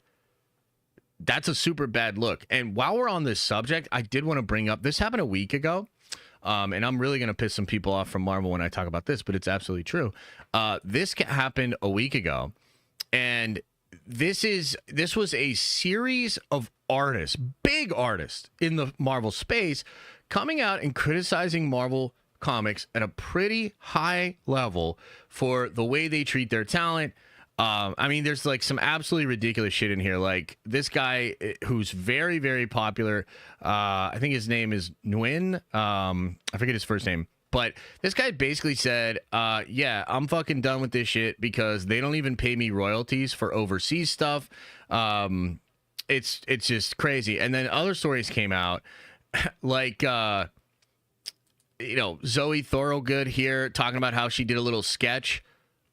that's a super bad look. And while we're on this subject, I did want to bring up, this happened a week ago, and I'm really going to piss some people off from Marvel when I talk about this, but it's absolutely true. This happened a week ago, and this was a series of artists, big artists in the Marvel space, coming out and criticizing Marvel Comics at a pretty high level for the way they treat their talent, I mean, there's like some absolutely ridiculous shit in here. Like this guy who's very, very popular. I think his name is Nguyen. I forget his first name. But this guy basically said, yeah, I'm fucking done with this shit because they don't even pay me royalties for overseas stuff. It's just crazy. And then other stories came out like, Zoe Thorogood here talking about how she did a little sketch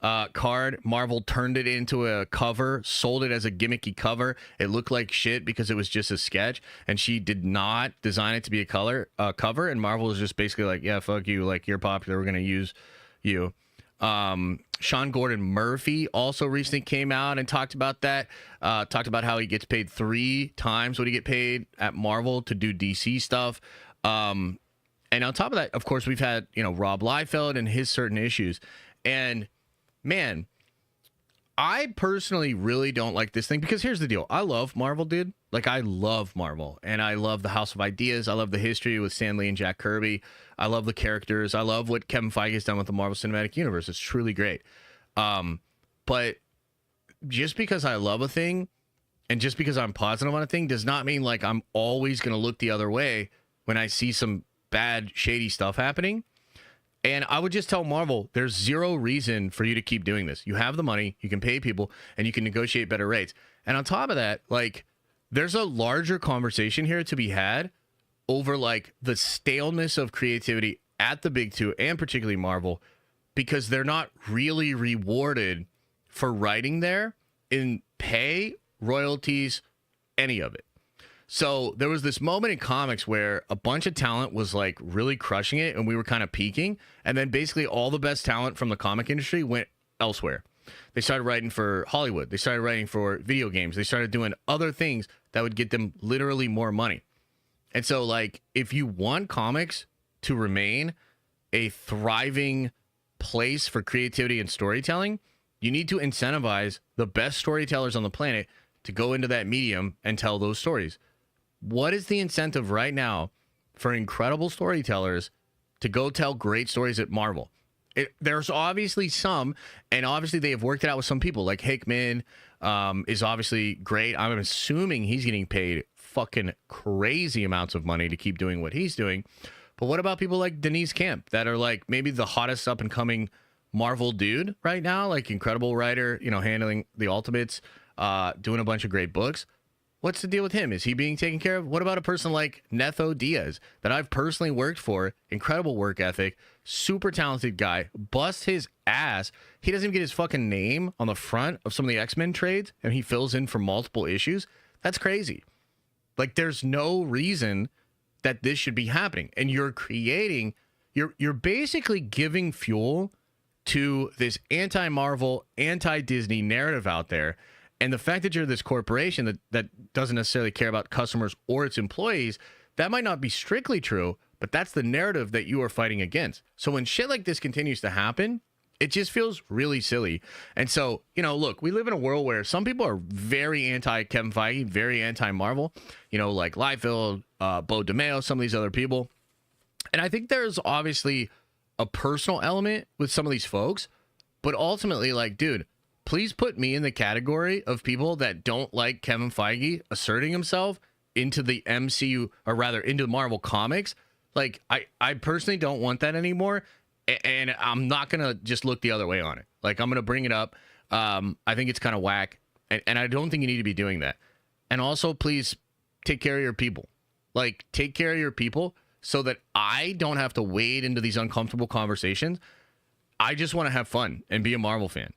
card. Marvel turned it into a cover, sold it as a gimmicky cover. It looked like shit because it was just a sketch, and she did not design it to be a cover. And Marvel was just basically like, yeah, fuck you, like you're popular, we're gonna use you. Sean Gordon Murphy also recently came out and talked about that. Talked about how he gets paid 3 times what he get paid at Marvel to do DC stuff. And on top of that, of course, we've had Rob Liefeld and his certain issues, and man, I personally really don't like this thing because here's the deal. I love Marvel, dude. Like, I love Marvel, and I love the House of Ideas. I love the history with Stan Lee and Jack Kirby. I love the characters. I love what Kevin Feige has done with the Marvel Cinematic Universe. It's truly great. But just because I love a thing and just because I'm positive on a thing does not mean like I'm always going to look the other way when I see some bad, shady stuff happening. And I would just tell Marvel, there's zero reason for you to keep doing this. You have the money, you can pay people, and you can negotiate better rates. And on top of that, like, there's a larger conversation here to be had over, like, the staleness of creativity at the big two, and particularly Marvel, because they're not really rewarded for writing there in pay, royalties, any of it. So there was this moment in comics where a bunch of talent was like really crushing it and we were kind of peaking. And then basically all the best talent from the comic industry went elsewhere. They started writing for Hollywood. They started writing for video games. They started doing other things that would get them literally more money. And so, like, if you want comics to remain a thriving place for creativity and storytelling, you need to incentivize the best storytellers on the planet to go into that medium and tell those stories. What is the incentive right now for incredible storytellers to go tell great stories at Marvel? There's obviously some, and obviously they have worked it out with some people. Like Hickman is obviously great. I'm assuming he's getting paid fucking crazy amounts of money to keep doing what he's doing. But what about people like Denise Camp that are like maybe the hottest up and coming Marvel dude right now? Like incredible writer, handling the Ultimates, doing a bunch of great books. What's the deal with him? Is he being taken care of? What about a person like Netho Diaz that I've personally worked for? Incredible work ethic, super talented guy, bust his ass. He doesn't even get his fucking name on the front of some of the X-Men trades, and he fills in for multiple issues. That's crazy. Like, there's no reason that this should be happening. And you're basically giving fuel to this anti-Marvel, anti-Disney narrative out there. And the fact that you're this corporation that doesn't necessarily care about customers or its employees, that might not be strictly true, but that's the narrative that you are fighting against. So when shit like this continues to happen, it just feels really silly. And so, look, we live in a world where some people are very anti-Kevin Feige, very anti-Marvel, like Liefeld, Bo DeMeo, some of these other people. And I think there's obviously a personal element with some of these folks, but ultimately, like, dude, please put me in the category of people that don't like Kevin Feige asserting himself into the MCU, or rather into Marvel Comics. Like, I personally don't want that anymore, and I'm not going to just look the other way on it. Like, I'm going to bring it up. I think it's kind of whack, and I don't think you need to be doing that. And also, please take care of your people. Like, take care of your people so that I don't have to wade into these uncomfortable conversations. I just want to have fun and be a Marvel fan.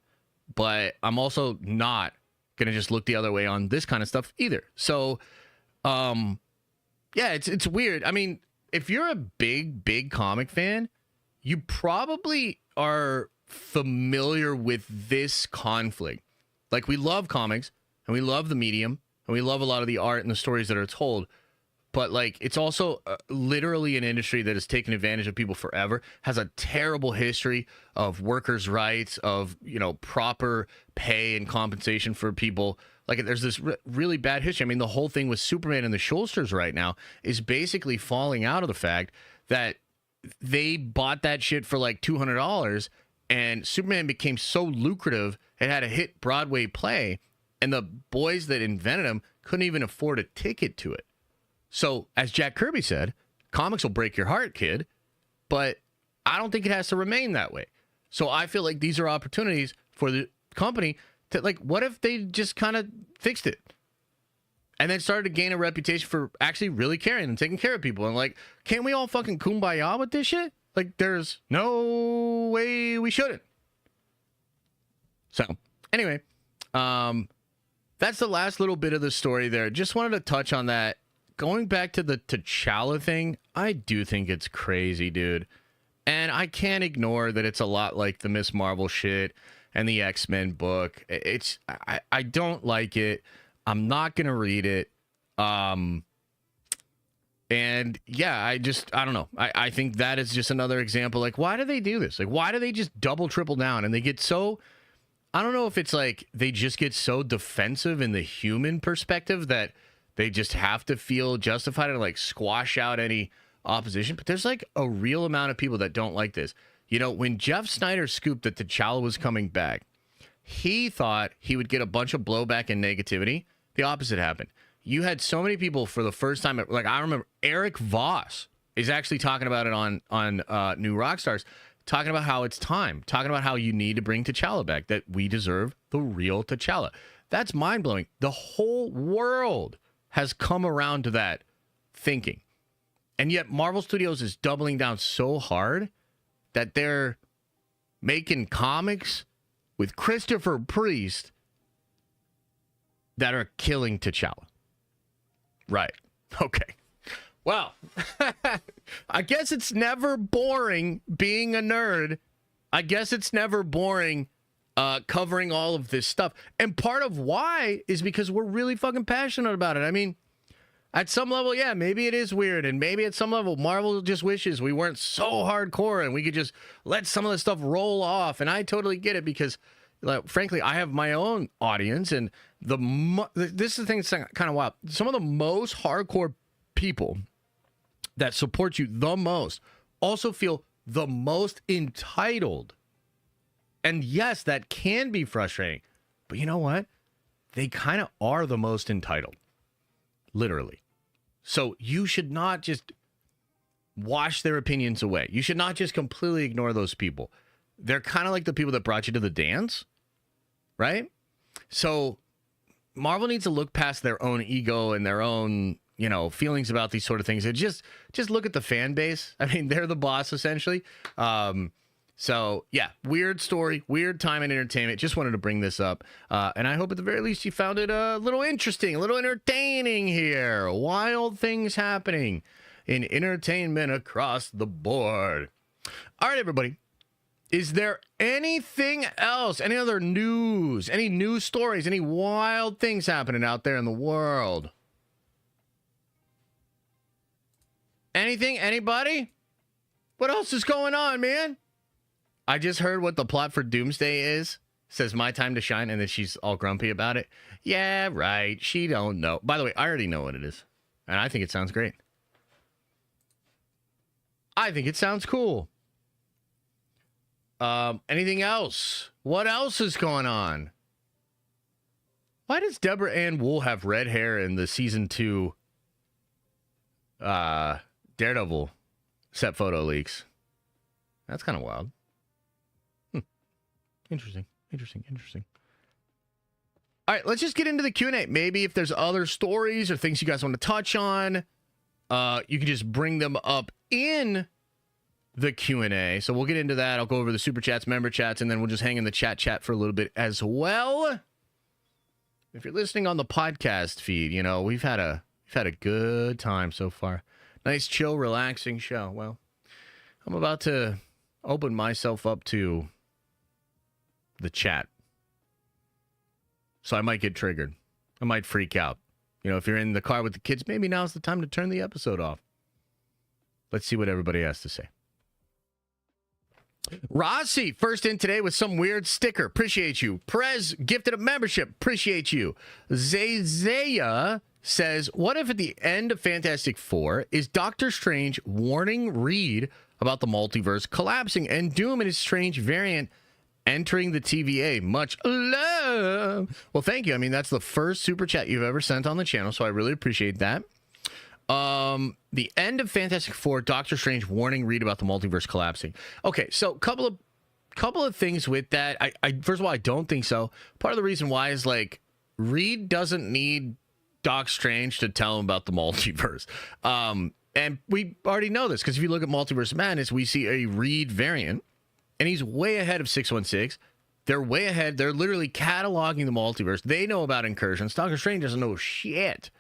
But I'm also not going to just look the other way on this kind of stuff either. So, yeah, it's weird. I mean, if you're a big comic fan, you probably are familiar with this conflict. Like, we love comics, and we love the medium, and we love a lot of the art and the stories that are told. But, like, it's also literally an industry that has taken advantage of people forever, has a terrible history of workers' rights, of, proper pay and compensation for people. Like, there's this really bad history. I mean, the whole thing with Superman and the Schulsters right now is basically falling out of the fact that they bought that shit for, like, $200, and Superman became so lucrative, it had a hit Broadway play, and the boys that invented him couldn't even afford a ticket to it. So, as Jack Kirby said, comics will break your heart, kid, but I don't think it has to remain that way. So I feel like these are opportunities for the company to, like, what if they just kind of fixed it? And then started to gain a reputation for actually really caring and taking care of people. And like, can't we all fucking kumbaya with this shit? Like, there's no way we shouldn't. So, anyway, that's the last little bit of the story there. Just wanted to touch on that. Going back to the T'Challa thing, I do think it's crazy, dude. And I can't ignore that it's a lot like the Miss Marvel shit and the X-Men book. I don't like it. I'm not going to read it. And yeah, I don't know. I think that is just another example. Like, why do they do this? Like, why do they just double, triple down? And they get so, I don't know if it's like they just get so defensive in the human perspective that they just have to feel justified and like squash out any opposition. But there's like a real amount of people that don't like this. You know, when Jeff Snyder scooped that T'Challa was coming back, he thought he would get a bunch of blowback and negativity. The opposite happened. You had so many people for the first time. Like, I remember Eric Voss is actually talking about it on New Rockstars, talking about how it's time, talking about how you need to bring T'Challa back, that we deserve the real T'Challa. That's mind-blowing. The whole world has come around to that thinking. And yet Marvel Studios is doubling down so hard that they're making comics with Christopher Priest that are killing T'Challa. Right. Okay. Well, I guess it's never boring being a nerd. I guess it's never boring covering all of this stuff. And part of why is because we're really fucking passionate about it. I mean, at some level, yeah, maybe it is weird. And maybe at some level, Marvel just wishes we weren't so hardcore and we could just let some of this stuff roll off. And I totally get it because, like, frankly, I have my own audience. And this is the thing that's kind of wild. Some of the most hardcore people that support you the most also feel the most entitled. And yes, that can be frustrating. But you know what? They kind of are the most entitled. Literally. So you should not just wash their opinions away. You should not just completely ignore those people. They're kind of like the people that brought you to the dance, right? So Marvel needs to look past their own ego and their own, you know, feelings about these sort of things. And just look at the fan base. I mean, they're the boss, essentially. So, yeah, weird story, weird time in entertainment. Just wanted to bring this up. And I hope at the very least you found it a little interesting, a little entertaining here. Wild things happening in entertainment across the board. All right, everybody. Is there anything else? Any other news? Any news stories? Any wild things happening out there in the world? Anything? Anybody? What else is going on, man? I just heard what the plot for Doomsday is. Says my time to shine, and then she's all grumpy about it. Yeah, right. She don't know. By the way, I already know what it is. And I think it sounds great. I think it sounds cool. Anything else? What else is going on? Why does Deborah Ann Wool have red hair in the season 2 Daredevil set photo leaks? That's kind of wild. Interesting. All right, let's just get into the Q&A. Maybe if there's other stories or things you guys want to touch on, you can just bring them up in the Q&A. So we'll get into that. I'll go over the super chats, member chats, and then we'll just hang in the chat for a little bit as well. If you're listening on the podcast feed, you know, we've had a good time so far. Nice, chill, relaxing show. Well, I'm about to open myself up to the chat. So I might get triggered. I might freak out. You know, if you're in the car with the kids, maybe now's the time to turn the episode off. Let's see what everybody has to say. Rossi, first in today with some weird sticker. Appreciate you. Perez gifted a membership. Appreciate you. Zaya says, what if at the end of Fantastic Four is Doctor Strange warning Reed about the multiverse collapsing and Doom and his strange variant entering the TVA. Much love. Well, thank you. I mean, that's the first super chat you've ever sent on the channel, so I really appreciate that. The end of Fantastic Four, Doctor Strange warning Reed about the multiverse collapsing. Okay, so couple of things with that. I first of all, I don't think so. Part of the reason why is like Reed doesn't need Doc Strange to tell him about the multiverse. And we already know this because if you look at Multiverse Madness, we see a Reed variant, and he's way ahead of 616. They're way ahead. They're literally cataloging the multiverse. They know about incursions. Doctor Strange doesn't know shit.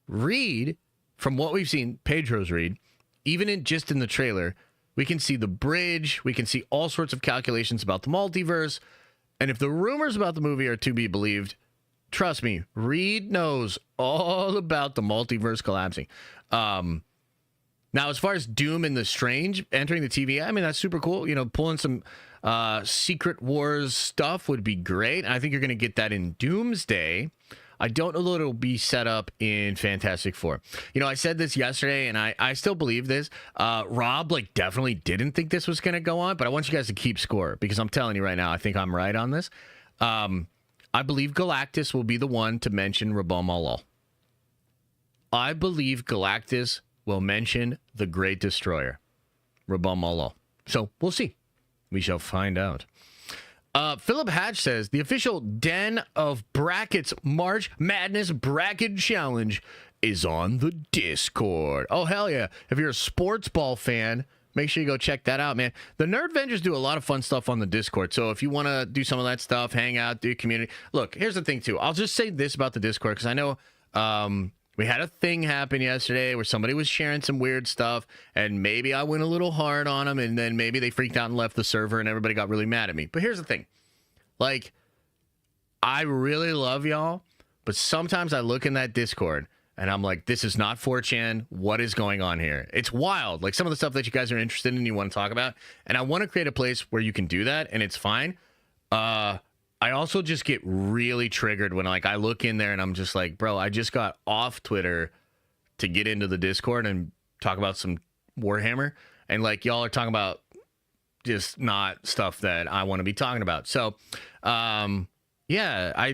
Reed, from what we've seen, Pedro's Reed, even just in the trailer, we can see the bridge. We can see all sorts of calculations about the multiverse. And if the rumors about the movie are to be believed, trust me, Reed knows all about the multiverse collapsing. Now, as far as Doom and the Strange entering the TVA, I mean, that's super cool. You know, pulling some Secret Wars stuff would be great. I think you're going to get that in Doomsday. I don't know that it'll be set up in Fantastic Four. You know, I said this yesterday, and I still believe this. Rob, like, definitely didn't think this was going to go on, but I want you guys to keep score, because I'm telling you right now, I think I'm right on this. I believe Galactus will be the one to mention Rabam Al. I believe Galactus will mention the Great Destroyer, Rabam Al. So, we'll see. We shall find out. Philip Hatch says, the official Den of Brackets March Madness Bracket Challenge is on the Discord. Oh, hell yeah. If you're a sports ball fan, make sure you go check that out, man. The Nerd Vengers do a lot of fun stuff on the Discord. So if you want to do some of that stuff, hang out, do community. Look, here's the thing, too. I'll just say this about the Discord, because I know we had a thing happen yesterday where somebody was sharing some weird stuff, and maybe I went a little hard on them, and then maybe they freaked out and left the server, and everybody got really mad at me. But here's the thing. Like, I really love y'all, but sometimes I look in that Discord, and I'm like, this is not 4chan. What is going on here? It's wild. Like, some of the stuff that you guys are interested in, you want to talk about, and I want to create a place where you can do that, and it's fine. I also just get really triggered when, like, I look in there and I'm just like, bro, I just got off Twitter to get into the Discord and talk about some Warhammer. And, like, y'all are talking about just not stuff that I want to be talking about. So, yeah,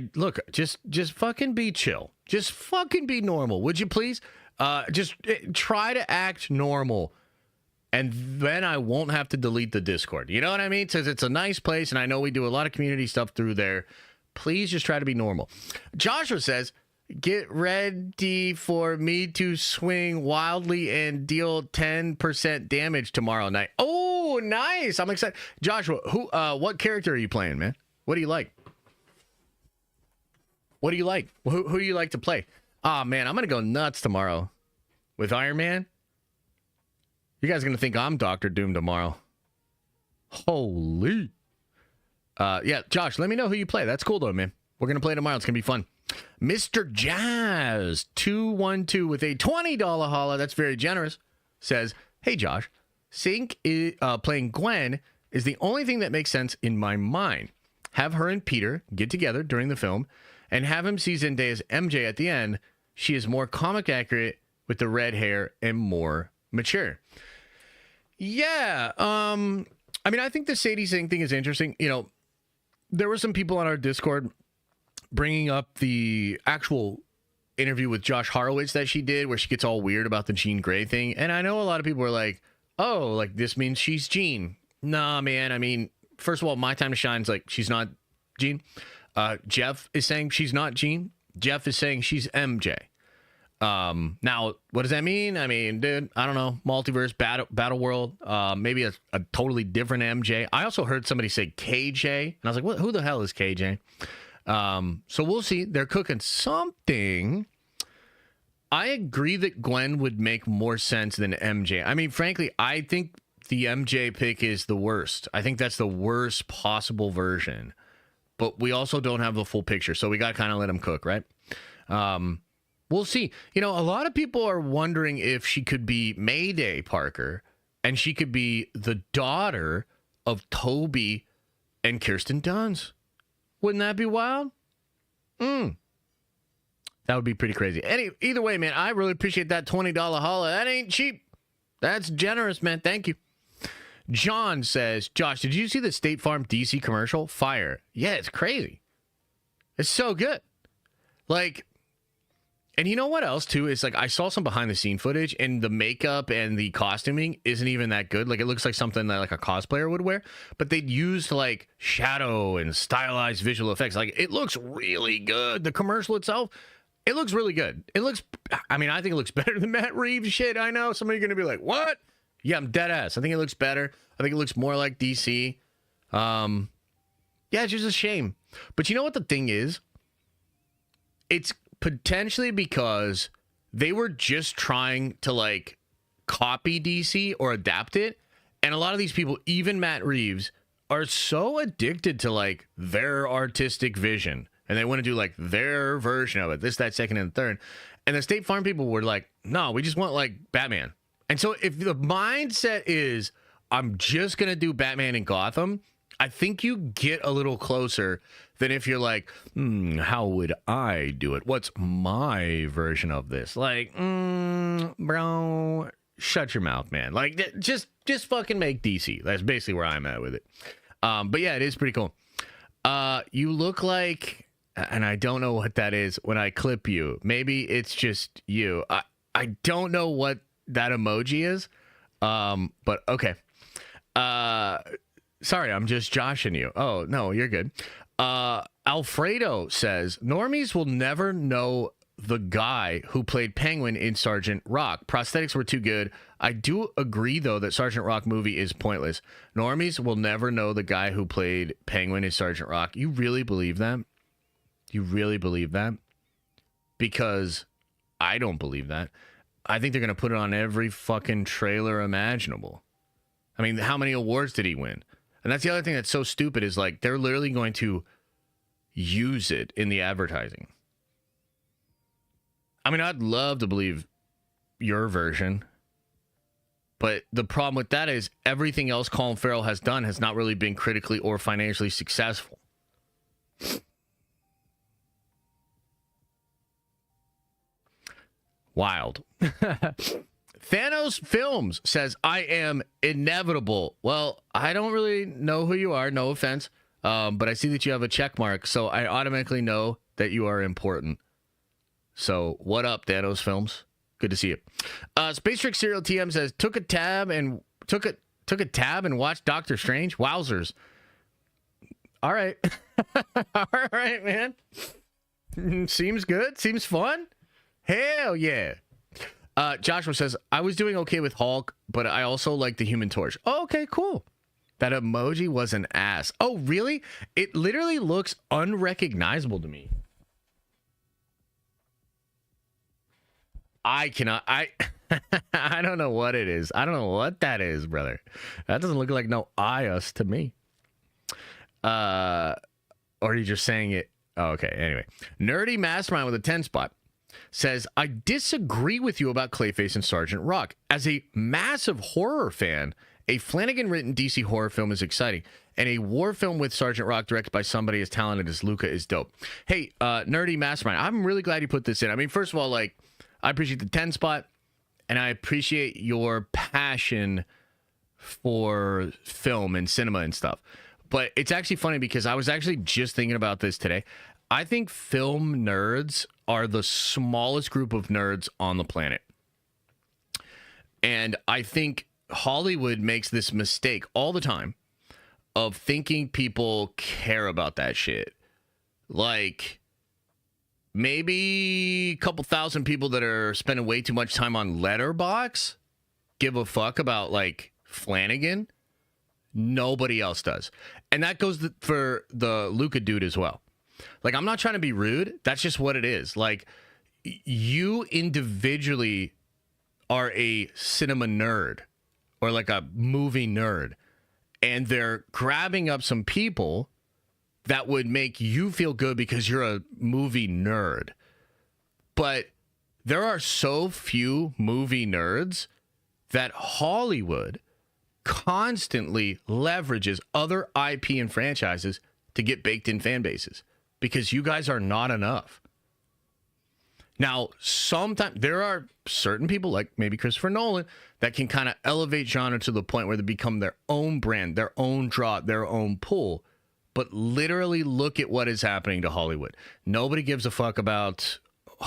just fucking be chill. Just fucking be normal. Would you please? Just try to act normal. And then I won't have to delete the Discord. You know what I mean? Because it's a nice place, and I know we do a lot of community stuff through there. Please just try to be normal. Joshua says, get ready for me to swing wildly and deal 10% damage tomorrow night. Oh, nice. I'm excited. Joshua, what character are you playing, man? What do you like? What do you like? Who do you like to play? Ah, man, I'm going to go nuts tomorrow with Iron Man. You guys are going to think I'm Dr. Doom tomorrow. Holy. Yeah, Josh, let me know who you play. That's cool, though, man. We're going to play tomorrow. It's going to be fun. Mr. Jazz 212 with a $20 holla. That's very generous. Says, hey, Josh, Sync playing Gwen is the only thing that makes sense in my mind. Have her and Peter get together during the film and have him see Zendaya's MJ at the end. She is more comic accurate with the red hair and more mature. Yeah, I mean, I think the Sadie Sink thing is interesting. You know, there were some people on our Discord bringing up the actual interview with Josh Horowitz that she did, where she gets all weird about the Jean Grey thing. And I know a lot of people are like, oh, like, this means she's Jean. Nah, man, I mean, first of all, My Time to Shine's like, she's not Jean. Jeff is saying she's not Jean. Jeff is saying she's MJ. Now, what does that mean? I mean, dude, I don't know. Multiverse, Battle World, maybe a totally different MJ. I also heard somebody say KJ, and I was like, who the hell is KJ? So we'll see. They're cooking something. I agree that Gwen would make more sense than MJ. I mean, frankly, I think the MJ pick is the worst. I think that's the worst possible version. But we also don't have the full picture, so we got to kind of let them cook, right? We'll see. You know, a lot of people are wondering if she could be Mayday Parker, and she could be the daughter of Toby and Kirsten Dunst. Wouldn't that be wild? That would be pretty crazy. Either way, man, I really appreciate that $20 holla. That ain't cheap. That's generous, man. Thank you. John says, Josh, did you see the State Farm DC commercial? Fire. Yeah, it's crazy. It's so good. Like, and you know what else, too? It's like I saw some behind-the-scene footage, and the makeup and the costuming isn't even that good. Like, it looks like something that, like, a cosplayer would wear. But they'd used, like, shadow and stylized visual effects. Like, it looks really good. The commercial itself, it looks really good. It looks, I mean, I think it looks better than Matt Reeves shit. I know. Somebody's going to be like, what? Yeah, I'm dead ass. I think it looks better. I think it looks more like DC. Yeah, it's just a shame. But you know what the thing is? It's potentially because they were just trying to, like, copy DC or adapt it. And a lot of these people, even Matt Reeves, are so addicted to, like, their artistic vision. And they want to do, like, their version of it. This, that, second, and third. And the State Farm people were like, no, we just want, like, Batman. And so if the mindset is, I'm just going to do Batman in Gotham, I think you get a little closer than if you're like, how would I do it? What's my version of this? Like, bro, shut your mouth, man. Like, just fucking make DC. That's basically where I'm at with it. But yeah, it is pretty cool. You look like, and I don't know what that is when I clip you. Maybe it's just you. I don't know what that emoji is. But okay. Sorry, I'm just joshing you. Oh, no, you're good. Alfredo says, normies will never know the guy who played Penguin in Sergeant Rock. Prosthetics were too good. I do agree, though, that Sergeant Rock movie is pointless. Normies will never know the guy who played Penguin in Sergeant Rock. You really believe that? You really believe that? Because I don't believe that. I think they're going to put it on every fucking trailer imaginable. I mean, how many awards did he win? And that's the other thing that's so stupid is, like, they're literally going to use it in the advertising. I mean, I'd love to believe your version. But the problem with that is everything else Colin Farrell has done has not really been critically or financially successful. Wild. Thanos Films says, I am inevitable. Well, I don't really know who you are, no offense, but I see that you have a check mark, so I automatically know that you are important. So, what up, Thanos Films? Good to see you. Space Trick Serial TM says, took a tab and watched Doctor Strange. Wowzers. All right. All right, man. Seems good. Seems fun. Hell yeah. Joshua says, I was doing okay with Hulk, but I also like the Human Torch. Oh, okay, cool. That emoji was an ass. Oh, really? It literally looks unrecognizable to me. I don't know what it is. I don't know what that is, brother. That doesn't look like no us to me. Or are you just saying it? Oh, okay, anyway. Nerdy Mastermind with a 10 spot says, I disagree with you about Clayface and Sergeant Rock. As a massive horror fan, a Flanagan-written DC horror film is exciting, and a war film with Sergeant Rock directed by somebody as talented as Luca is dope. Hey, Nerdy Mastermind, I'm really glad you put this in. I mean, first of all, like, I appreciate the 10 spot, and I appreciate your passion for film and cinema and stuff. But it's actually funny because I was actually just thinking about this today. I think film nerds are the smallest group of nerds on the planet. And I think Hollywood makes this mistake all the time of thinking people care about that shit. Like, maybe a couple thousand people that are spending way too much time on Letterboxd give a fuck about, like, Flanagan. Nobody else does. And that goes for the Luca dude as well. Like, I'm not trying to be rude. That's just what it is. Like, you individually are a cinema nerd or like a movie nerd. And they're grabbing up some people that would make you feel good because you're a movie nerd. But there are so few movie nerds that Hollywood constantly leverages other IP and franchises to get baked in fan bases because you guys are not enough. Now, sometimes there are certain people, like maybe Christopher Nolan, that can kind of elevate genre to the point where they become their own brand, their own draw, their own pull. But literally look at what is happening to Hollywood. Nobody gives a fuck about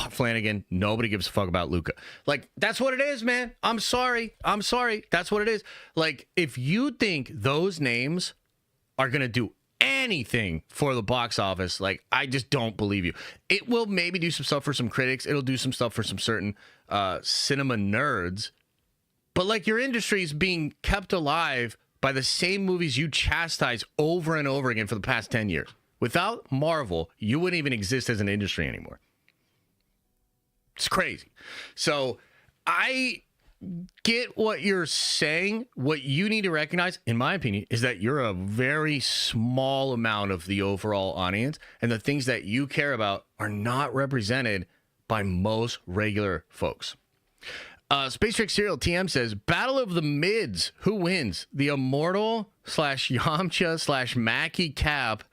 Flanagan. Nobody gives a fuck about Luca. Like, that's what it is, man. I'm sorry. That's what it is. Like, if you think those names are going to do anything for the box office, like, I just don't believe you. It will maybe do some stuff for some critics. It'll do some stuff for some certain cinema nerds. But, like, your industry is being kept alive by the same movies you chastise over and over again for the past 10 years. Without Marvel, you wouldn't even exist as an industry anymore. It's crazy. So I get what you're saying. What you need to recognize, in my opinion, is that you're a very small amount of the overall audience, and the things that you care about are not represented by most regular folks. Space Trick Serial TM says, Battle of the Mids. Who wins? The Immortal / Yamcha / Mackie Cap,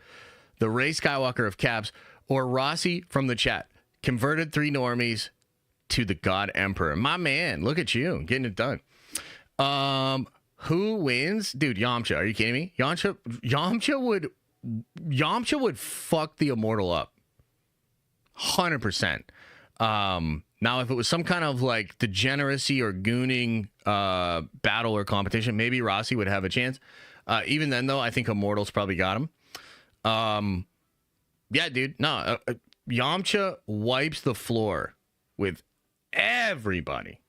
the Rey Skywalker of Caps, or Rossi from the chat? Converted 3 normies to the God Emperor. My man, look at you getting it done. Who wins? Dude, Yamcha. Are you kidding me? Yamcha would fuck the Immortal up. 100%. Now, if it was some kind of like degeneracy or gooning battle or competition, maybe Rossi would have a chance. Even then, though, I think Immortal's probably got him. Yeah, dude. No, Yamcha wipes the floor with everybody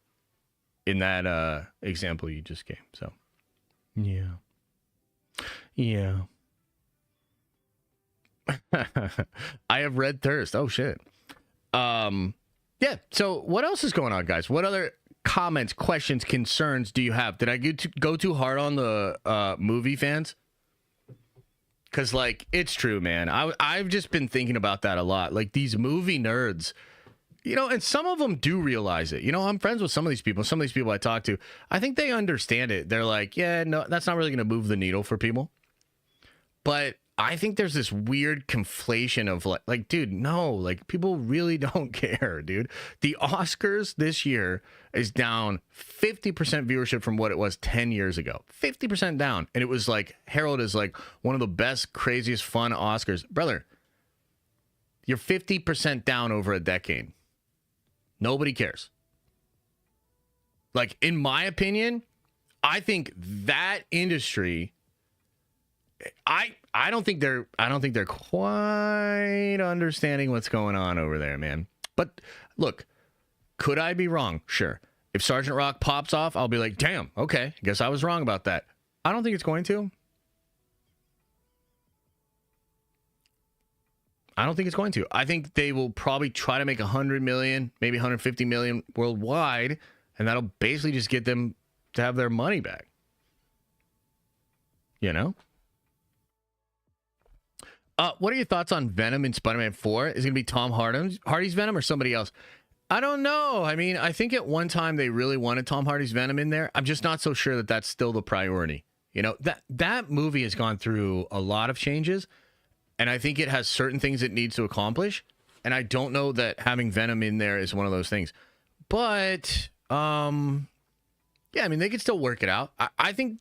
in that example you just gave. So, yeah. I have red thirst. Oh, shit. Yeah, so what else is going on, guys? What other comments, questions, concerns do you have? Did I go too hard on the movie fans? Because, like, it's true, man. I've just been thinking about that a lot. Like, these movie nerds, you know, and some of them do realize it. You know, I'm friends with some of these people. Some of these people I talk to, I think they understand it. They're like, yeah, no, that's not really going to move the needle for people. But I think there's this weird conflation of like, dude, no, like, people really don't care, dude. The Oscars this year is down 50% viewership from what it was 10 years ago. 50% down. And it was like heralded as like one of the best, craziest, fun Oscars. Brother, you're 50% down over a decade. Nobody cares. Like, in my opinion, I think that industry, I don't think they're quite understanding what's going on over there, man. But look, could I be wrong? Sure. If Sergeant Rock pops off, I'll be like, damn, okay, guess I was wrong about that. I don't think it's going to. I don't think it's going to. I think they will probably try to make 100 million, maybe 150 million worldwide, and that'll basically just get them to have their money back. You know? What are your thoughts on Venom in Spider-Man 4? Is it going to be Tom Hardy's Venom or somebody else? I don't know. I mean, I think at one time they really wanted Tom Hardy's Venom in there. I'm just not so sure that that's still the priority. You know, that movie has gone through a lot of changes, and I think it has certain things it needs to accomplish, and I don't know that having Venom in there is one of those things. But, yeah, I mean, they could still work it out. I think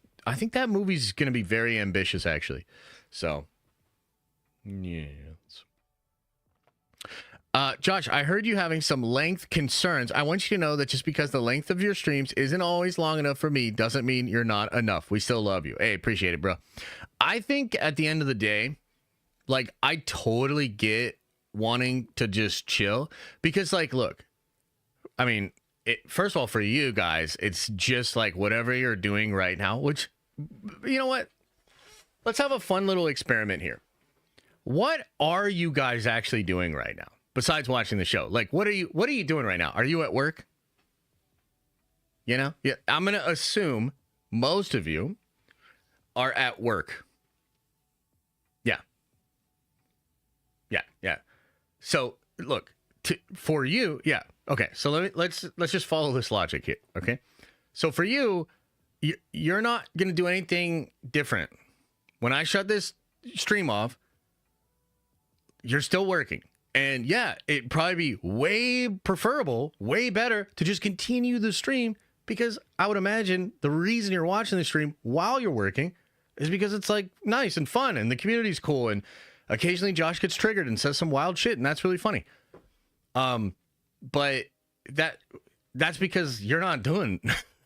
that movie's going to be very ambitious, actually. So, yes. Josh, I heard you having some length concerns. I want you to know that just because the length of your streams isn't always long enough for me doesn't mean you're not enough. We still love you. Hey, appreciate it, bro. I think at the end of the day, like, I totally get wanting to just chill because, like, look, I mean, first of all, for you guys, it's just like whatever you're doing right now, which, you know what? Let's have a fun little experiment here. What are you guys actually doing right now? Besides watching the show, like, what are you doing right now? Are you at work? You know, yeah, I'm going to assume most of you are at work. Yeah. So look, for you, yeah. Okay. So let's just follow this logic here. Okay. So for you, you're not going to do anything different. When I shut this stream off, you're still working. And yeah, it'd probably be way preferable, way better to just continue the stream, because I would imagine the reason you're watching the stream while you're working is because it's like nice and fun and the community's cool, and occasionally Josh gets triggered and says some wild shit, and that's really funny. But that's because you're not doing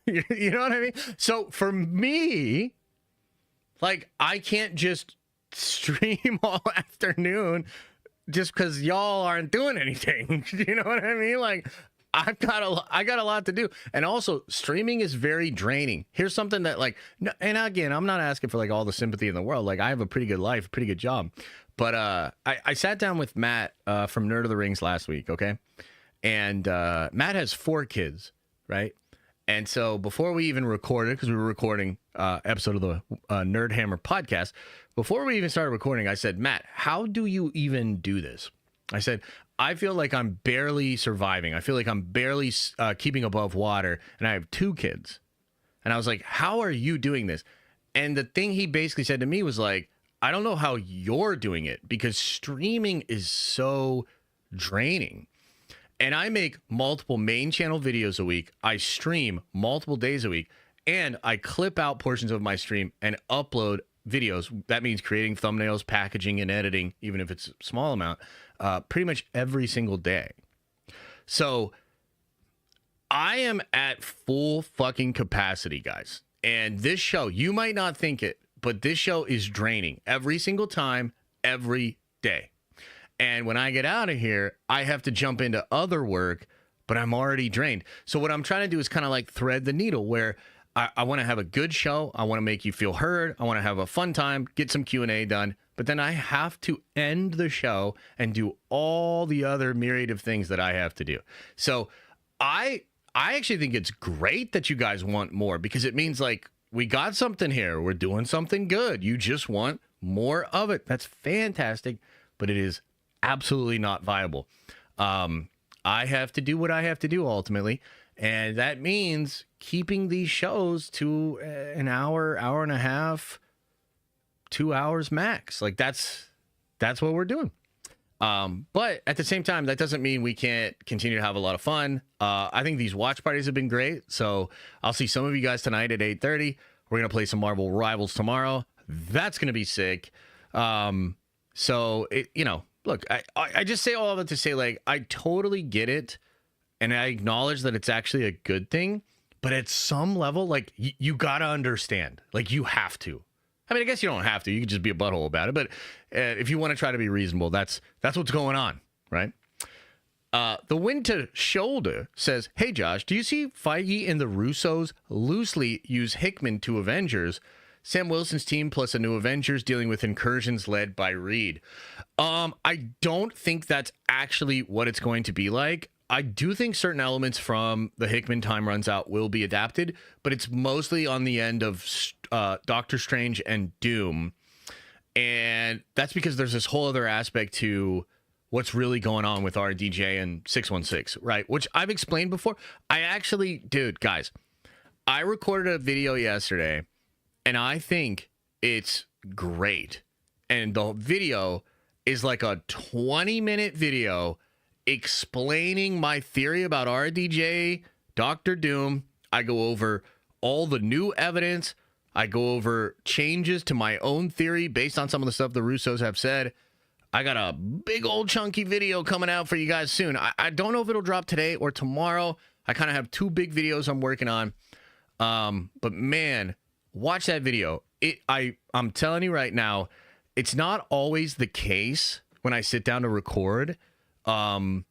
you know what I mean? So for me, like, I can't just stream all afternoon just because y'all aren't doing anything. You know what I mean? Like, I got a lot to do. And also, streaming is very draining. Here's something that, like, and again, I'm not asking for like all the sympathy in the world. Like, I have a pretty good life, a pretty good job. But I sat down with Matt from Nerd of the Rings last week, okay? And Matt has 4 kids, right? And so before we even recorded, because we were recording episode of the Nerd Hammer podcast, before we even started recording, I said, Matt, how do you even do this? I said, I feel like I'm barely surviving. I feel like I'm barely keeping above water, and I have 2 kids. And I was like, how are you doing this? And the thing he basically said to me was like, I don't know how you're doing it, because streaming is so draining. And I make multiple main channel videos a week. I stream multiple days a week, and I clip out portions of my stream and upload videos. That means creating thumbnails, packaging, and editing, even if it's a small amount, pretty much every single day. So I am at full fucking capacity, guys. And this show, you might not think it, but this show is draining every single time, every day. And when I get out of here, I have to jump into other work, but I'm already drained. So what I'm trying to do is kind of like thread the needle, where I want to have a good show. I want to make you feel heard. I want to have a fun time, get some Q&A done. But then I have to end the show and do all the other myriad of things that I have to do. So I actually think it's great that you guys want more, because it means like we got something here. We're doing something good. You just want more of it. That's fantastic, but it is absolutely not viable. I have to do what I have to do ultimately, and that means keeping these shows to an hour, hour and a half, 2 hours max. Like that's what we're doing. But at the same time, that doesn't mean we can't continue to have a lot of fun. I think these watch parties have been great. So I'll see some of you guys tonight at 8:30. We're gonna play some Marvel Rivals tomorrow. That's gonna be sick. So it, you know. Look, I just say all of it to say, like, I totally get it, and I acknowledge that it's actually a good thing, but at some level, like, you got to understand. Like, you have to. I mean, I guess you don't have to. You can just be a butthole about it, but if you want to try to be reasonable, that's what's going on, right? The Winter Shoulder says, hey, Josh, do you see Feige and the Russos loosely use Hickman to Avengers? Sam Wilson's team plus a new Avengers dealing with incursions led by Reed. I don't think that's actually what it's going to be like. I do think certain elements from the Hickman Time Runs Out will be adapted, but it's mostly on the end of Doctor Strange and Doom. And that's because there's this whole other aspect to what's really going on with RDJ and 616, right? Which I've explained before. Dude, guys, I recorded a video yesterday, and I think it's great. And the video is like a 20-minute video explaining my theory about RDJ, Doctor Doom. I go over all the new evidence. I go over changes to my own theory based on some of the stuff the Russos have said. I got a big old chunky video coming out for you guys soon. I don't know if it'll drop today or tomorrow. I kind of have 2 big videos I'm working on. But man, watch that video. I'm telling you right now, it's not always the case when I sit down to record. Like,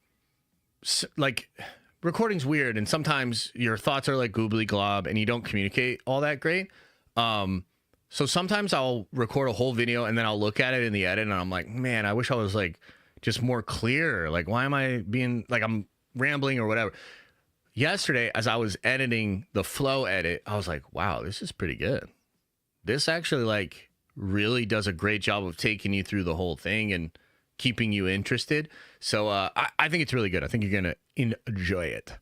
recording's weird, and sometimes your thoughts are like goobly glob, and you don't communicate all that great. So sometimes I'll record a whole video, and then I'll look at it in the edit, and I'm like, man, I wish I was like just more clear. Like, why am I being like I'm rambling or whatever? Yesterday, as I was editing the flow edit, I was like, wow, this is pretty good. This actually like really does a great job of taking you through the whole thing and keeping you interested. So I think it's really good. I think you're going to enjoy it.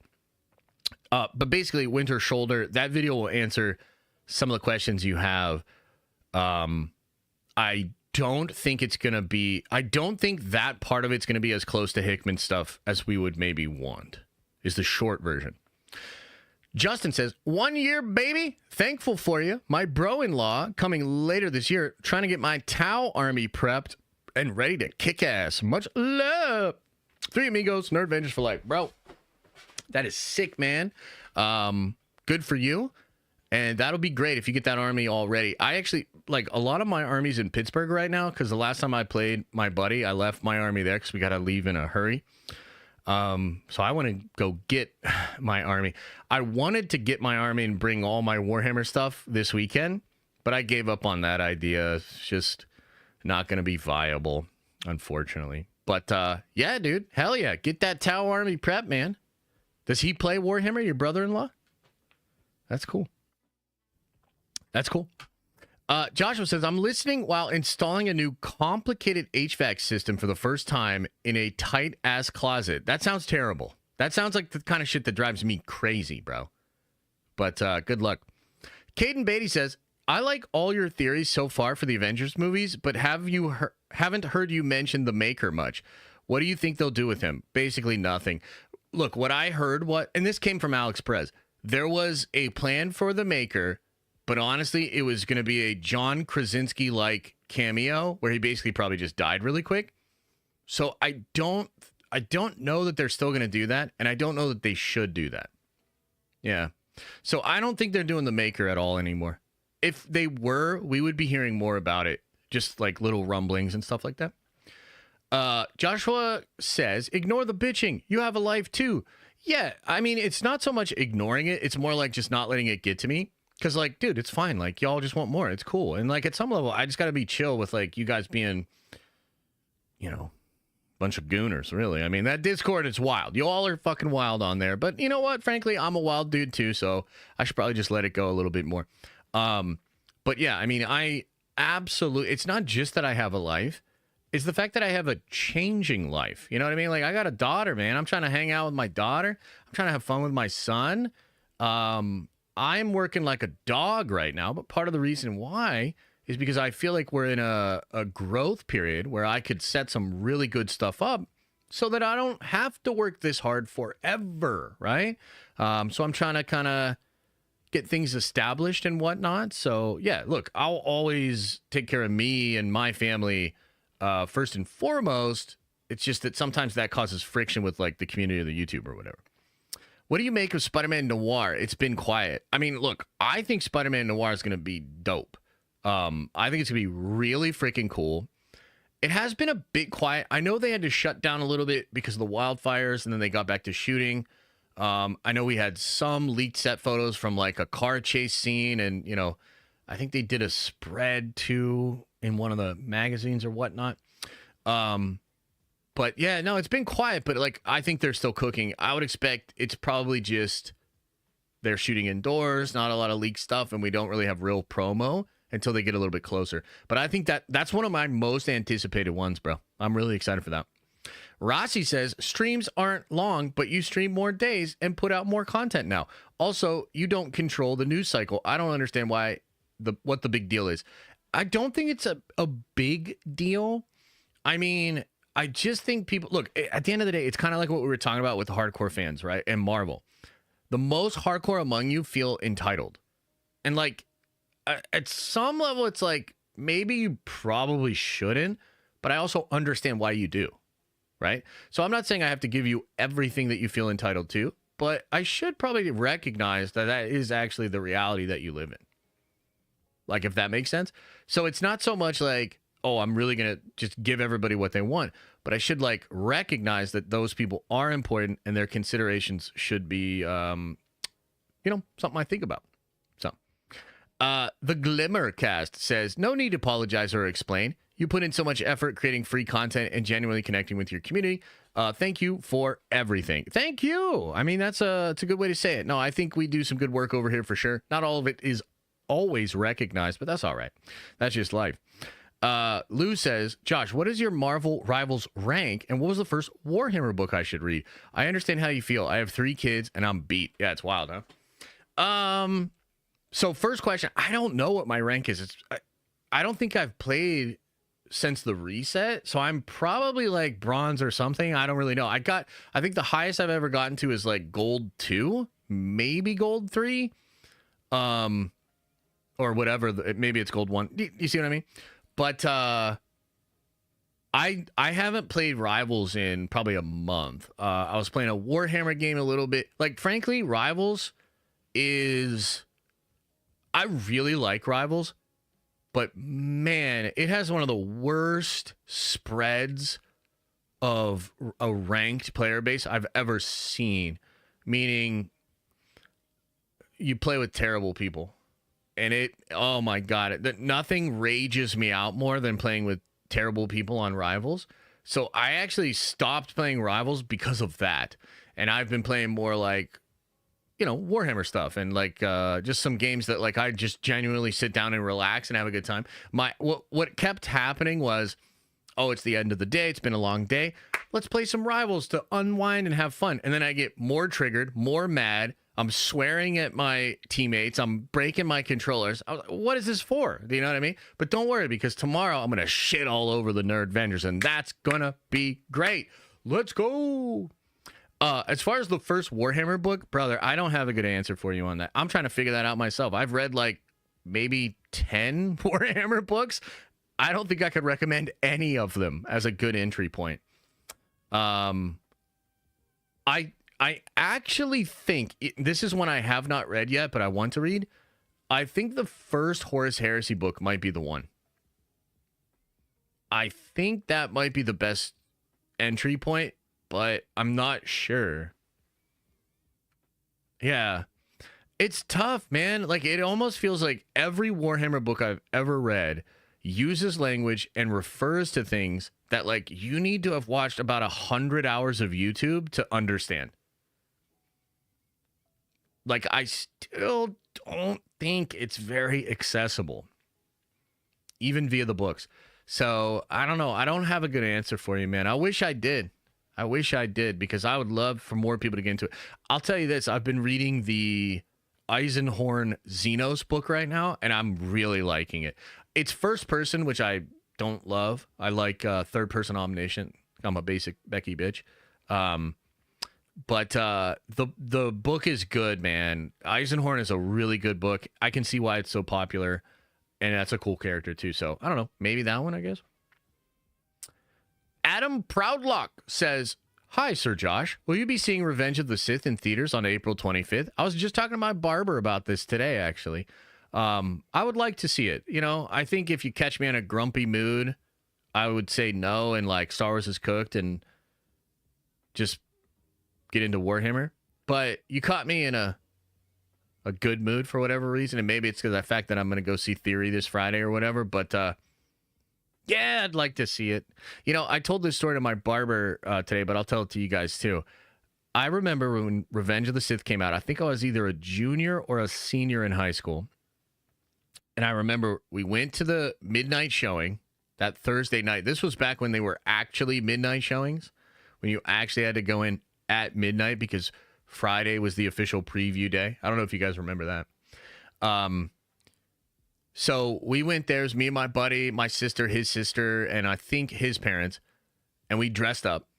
But basically, Winter Shoulder, that video will answer some of the questions you have. I don't think it's going to be, I don't think that part of it's going to be as close to Hickman stuff as we would maybe want, is the short version. Justin says, 1 year, baby. Thankful for you. My bro-in-law coming later this year, trying to get my Tau army prepped and ready to kick ass. Much love. 3 amigos, Nerd Avengers for life. Bro, that is sick, man. Good for you. And that'll be great if you get that army all ready. I actually, like, a lot of my army's in Pittsburgh right now because the last time I played my buddy, I left my army there because we got to leave in a hurry. So I want to go get my army. I wanted to get my army and bring all my Warhammer stuff this weekend, but I gave up on that idea. It's just not going to be viable, unfortunately. But, yeah, dude, hell yeah. Get that Tau army prep, man. Does he play Warhammer, your brother-in-law? That's cool. That's cool. Joshua says, I'm listening while installing a new complicated HVAC system for the first time in a tight-ass closet. That sounds terrible. That sounds like the kind of shit that drives me crazy, bro. But good luck. Caden Beatty says, I like all your theories so far for the Avengers movies, but haven't heard you mention the Maker much. What do you think they'll do with him? Basically nothing. Look, what I heard, and this came from Alex Perez, there was a plan for the Maker, but honestly, it was going to be a John Krasinski-like cameo where he basically probably just died really quick. So I don't know that they're still going to do that, and I don't know that they should do that. Yeah. So I don't think they're doing the Maker at all anymore. If they were, we would be hearing more about it, just like little rumblings and stuff like that. Joshua says, ignore the bitching. You have a life too. Yeah, I mean, it's not so much ignoring it. It's more like just not letting it get to me. Because, like, dude, it's fine. Like, y'all just want more. It's cool. And, like, at some level, I just got to be chill with, like, you guys being, you know, a bunch of gooners, really. I mean, that Discord, it's wild. You all are fucking wild on there. But you know what? Frankly, I'm a wild dude, too. So I should probably just let it go a little bit more. But, yeah, I mean, I absolutely... It's not just that I have a life. It's the fact that I have a changing life. You know what I mean? Like, I got a daughter, man. I'm trying to hang out with my daughter. I'm trying to have fun with my son. I'm working like a dog right now, but part of the reason why is because I feel like we're in a growth period where I could set some really good stuff up so that I don't have to work this hard forever, right? So I'm trying to kind of get things established and whatnot. So, yeah, look, I'll always take care of me and my family first and foremost. It's just that sometimes that causes friction with, like, the community of the YouTube or whatever. What do you make of Spider-Man Noir? It's been quiet. I mean, look, I think Spider-Man Noir is going to be dope. I think it's going to be really freaking cool. It has been a bit quiet. I know they had to shut down a little bit because of the wildfires, and then they got back to shooting. I know we had some leaked set photos from, like, a car chase scene, and, you know, I think they did a spread, too, in one of the magazines or whatnot. But yeah, no, it's been quiet, but like, I think they're still cooking. I would expect it's probably just they're shooting indoors, not a lot of leaked stuff, and we don't really have real promo until they get a little bit closer. But I think that's one of my most anticipated ones, bro. I'm really excited for that. Rossi says, streams aren't long, but you stream more days and put out more content now. Also, you don't control the news cycle. I don't understand what the big deal is. I don't think it's a big deal. I mean, I just think people look at the end of the day, it's kind of like what we were talking about with the hardcore fans, right? And Marvel, the most hardcore among you feel entitled. And like at some level, it's like maybe you probably shouldn't, but I also understand why you do. Right. So I'm not saying I have to give you everything that you feel entitled to, but I should probably recognize that is actually the reality that you live in. Like, if that makes sense. So it's not so much like, oh, I'm really going to just give everybody what they want. But I should, like, recognize that those people are important and their considerations should be, something I think about. So, the Glimmer Cast says, no need to apologize or explain. You put in so much effort creating free content and genuinely connecting with your community. Thank you for everything. Thank you. I mean, it's a good way to say it. No, I think we do some good work over here for sure. Not all of it is always recognized, but that's all right. That's just life. Lou says, Josh, what is your Marvel Rivals rank, and what was the first Warhammer book I should read? I understand how you feel. I have 3 kids, and I'm beat. Yeah, it's wild, huh? So first question, I don't know what my rank is. I don't think I've played since the reset, so I'm probably like bronze or something. I don't really know. I think the highest I've ever gotten to is like gold 2, maybe gold 3, or whatever. Maybe it's gold 1. You see what I mean? But I haven't played Rivals in probably a month. I was playing a Warhammer game a little bit. Like, frankly, Rivals is... I really like Rivals, but man, it has one of the worst spreads of a ranked player base I've ever seen. Meaning, you play with terrible people. And oh my God, nothing rages me out more than playing with terrible people on Rivals. So I actually stopped playing Rivals because of that. And I've been playing more like, Warhammer stuff and like just some games that like I just genuinely sit down and relax and have a good time. What kept happening was, oh, it's the end of the day. It's been a long day. Let's play some Rivals to unwind and have fun. And then I get more triggered, more mad. I'm swearing at my teammates. I'm breaking my controllers. What is this for? Do you know what I mean? But don't worry, because tomorrow I'm going to shit all over the Nerd Avengers, and that's going to be great. Let's go. As far as the first Warhammer book, brother, I don't have a good answer for you on that. I'm trying to figure that out myself. I've read like maybe 10 Warhammer books. I don't think I could recommend any of them as a good entry point. I actually think this is one I have not read yet, but I want to read. I think the first Horus Heresy book might be the one. I think that might be the best entry point, but I'm not sure. Yeah. It's tough, man. Like, it almost feels like every Warhammer book I've ever read uses language and refers to things that, like, you need to have watched about 100 hours of YouTube to understand. Like, I still don't think it's very accessible, even via the books. So, I don't know. I don't have a good answer for you, man. I wish I did. Because I would love for more people to get into it. I'll tell you this. I've been reading the Eisenhorn Xenos book right now, and I'm really liking it. It's first person, which I don't love. I like third person omniscient. I'm a basic Becky bitch. But the book is good, man. Eisenhorn is a really good book. I can see why it's so popular, and that's a cool character too. So I don't know, maybe that one, I guess. Adam Proudlock says, "Hi, Sir Josh. Will you be seeing Revenge of the Sith in theaters on April 25th? I was just talking to my barber about this today, actually. I would like to see it. I think if you catch me in a grumpy mood, I would say no, and like Star Wars is cooked and just get into Warhammer. But you caught me in a good mood for whatever reason, and maybe it's because of the fact that I'm going to go see Theory this Friday or whatever, but yeah, I'd like to see it. I told this story to my barber today, but I'll tell it to you guys too. I remember when Revenge of the Sith came out, I think I was either a junior or a senior in high school. And I remember we went to the midnight showing that Thursday night. This was back when they were actually midnight showings, when you actually had to go in at midnight because Friday was the official preview day. I don't know if you guys remember that. So we went there. It was me and my buddy, my sister, his sister, and I think his parents. And we dressed up.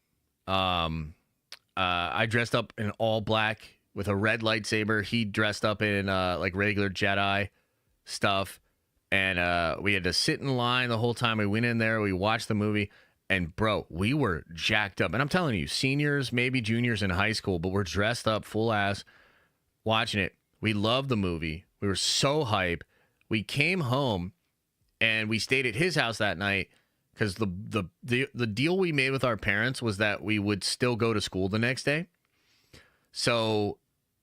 I dressed up in all black with a red lightsaber. He dressed up in like regular Jedi stuff. And we had to sit in line the whole time. We went in there. We watched the movie. And, bro, we were jacked up. And I'm telling you, seniors, maybe juniors in high school, but we're dressed up full ass watching it. We loved the movie. We were so hype. We came home and we stayed at his house that night because the deal we made with our parents was that we would still go to school the next day. So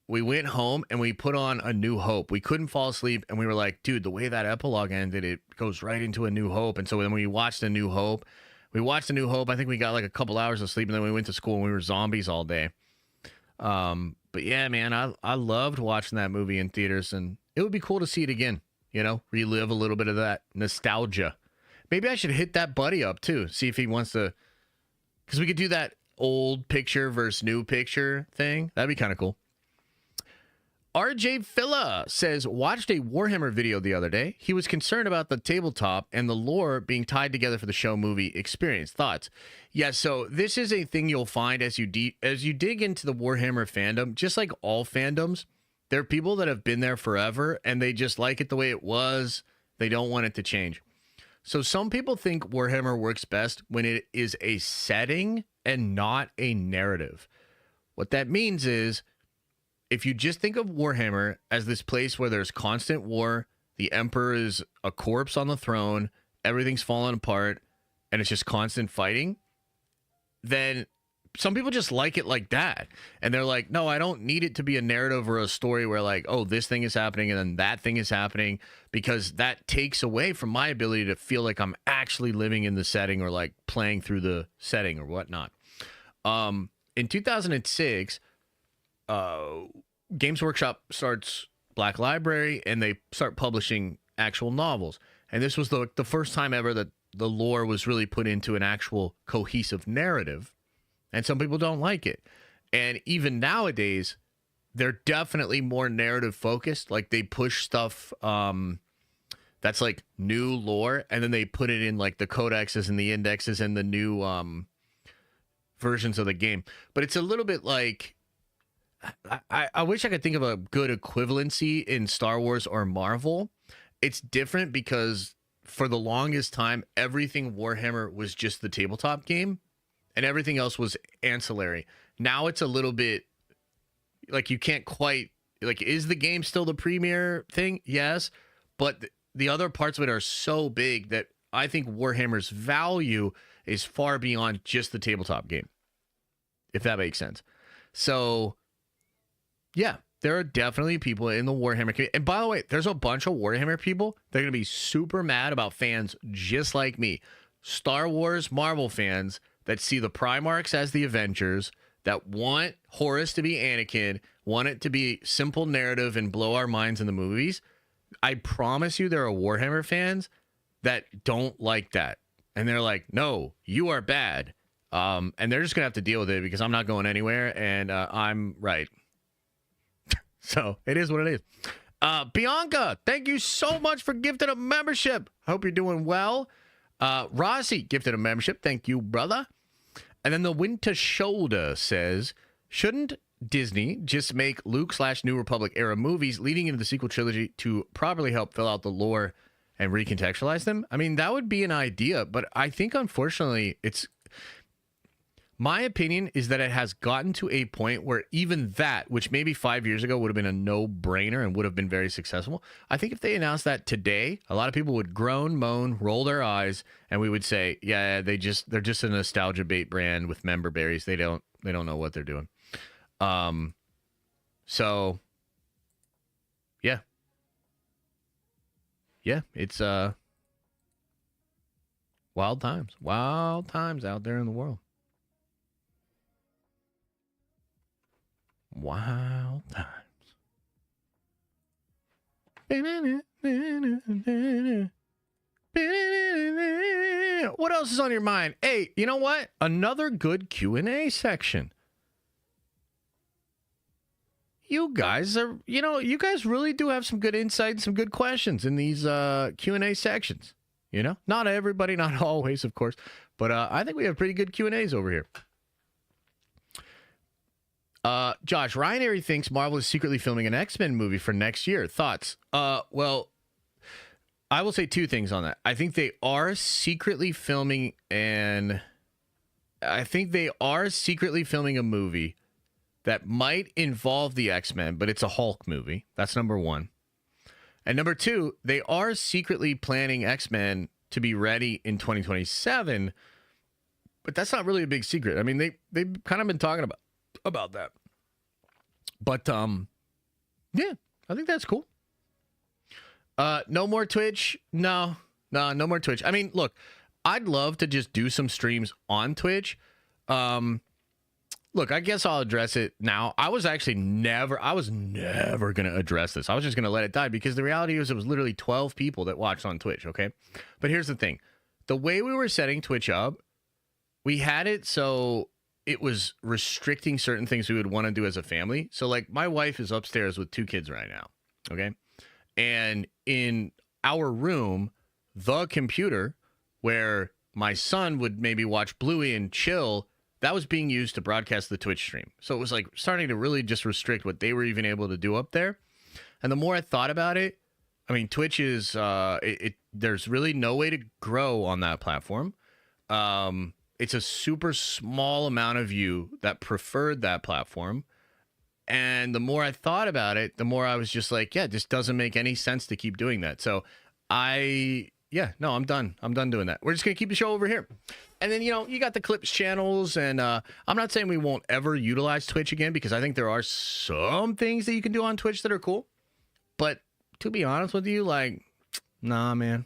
we went home and we put on A New Hope. We couldn't fall asleep, and we were like, dude, the way that epilogue ended, it goes right into A New Hope. And so when we watched A New Hope, I think we got like a couple hours of sleep, and then we went to school and we were zombies all day. But yeah, man, I loved watching that movie in theaters, and it would be cool to see it again. Relive a little bit of that nostalgia. Maybe I should hit that buddy up too. See if he wants to, because we could do that old picture versus new picture thing. That'd be kind of cool. RJ Filla says, watched a Warhammer video the other day. He was concerned about the tabletop and the lore being tied together for the show movie experience. Thoughts? Yeah, so this is a thing you'll find as you dig into the Warhammer fandom, just like all fandoms. There are people that have been there forever and they just like it the way it was. They don't want it to change. So some people think Warhammer works best when it is a setting and not a narrative. What that means is, if you just think of Warhammer as this place where there's constant war, the Emperor is a corpse on the throne, everything's falling apart, and it's just constant fighting, then some people just like it like that. And they're like, no, I don't need it to be a narrative or a story where like, oh, this thing is happening and then that thing is happening, because that takes away from my ability to feel like I'm actually living in the setting or like playing through the setting or whatnot. In 2006, Games Workshop starts Black Library and they start publishing actual novels. And this was the first time ever that the lore was really put into an actual cohesive narrative. And some people don't like it. And even nowadays, they're definitely more narrative focused. Like they push stuff that's like new lore, and then they put it in like the codexes and the indexes and the new versions of the game. But it's a little bit like, I wish I could think of a good equivalency in Star Wars or Marvel. It's different because for the longest time, everything Warhammer was just the tabletop game and everything else was ancillary. Now it's a little bit like you can't quite, like, is the game still the premier thing? Yes. But the other parts of it are so big that I think Warhammer's value is far beyond just the tabletop game, if that makes sense. So yeah, there are definitely people in the Warhammer community. And by the way, there's a bunch of Warhammer people. They're going to be super mad about fans just like me. Star Wars, Marvel fans that see the Primarchs as the Avengers, that want Horus to be Anakin, want it to be simple narrative and blow our minds in the movies. I promise you there are Warhammer fans that don't like that. And they're like, no, you are bad. And they're just going to have to deal with it because I'm not going anywhere and I'm right. So it is what it is. Bianca, thank you so much for gifting a membership. Hope you're doing well. Rossi gifted a membership. Thank you, brother. And then the Winter Shoulder says, shouldn't Disney just make Luke/New Republic era movies leading into the sequel trilogy to properly help fill out the lore and recontextualize them? I mean, that would be an idea, but I think unfortunately my opinion is that it has gotten to a point where even that, which maybe 5 years ago would have been a no-brainer and would have been very successful, I think if they announced that today, a lot of people would groan, moan, roll their eyes, and we would say, yeah, they're just a nostalgia bait brand with member berries. They don't know what they're doing. So yeah. Yeah, it's wild times out there in the world. Wild times. What else is on your mind? Hey, you know what? Another good Q&A section. You guys really do have some good insight and some good questions in these Q&A sections. You know, not everybody, not always, of course, but I think we have pretty good Q&As over here. Josh, Ryan Airy thinks Marvel is secretly filming an X-Men movie for next year. Thoughts? Well, I will say two things on that. I think they are secretly filming a movie that might involve the X-Men, but it's a Hulk movie. That's number one. And number two, they are secretly planning X-Men to be ready in 2027, but that's not really a big secret. I mean, they've kind of been talking about that. But yeah, I think that's cool. No more Twitch. No more Twitch. I mean, look, I'd love to just do some streams on Twitch. Look, I guess I'll address it now. I was never going to address this. I was just going to let it die because the reality is it was literally 12 people that watched on Twitch, okay? But here's the thing. The way we were setting Twitch up, we had it so it was restricting certain things we would want to do as a family. So like my wife is upstairs with 2 kids right now. Okay. And in our room, the computer where my son would maybe watch Bluey and chill, that was being used to broadcast the Twitch stream. So it was like starting to really just restrict what they were even able to do up there. And the more I thought about it, I mean, Twitch is, there's really no way to grow on that platform. It's a super small amount of you that preferred that platform. And the more I thought about it, the more I was just like, yeah, it just doesn't make any sense to keep doing that. So I'm done. I'm done doing that. We're just going to keep the show over here. And then, you got the Clips channels. And I'm not saying we won't ever utilize Twitch again, because I think there are some things that you can do on Twitch that are cool. But to be honest with you, like, nah, man.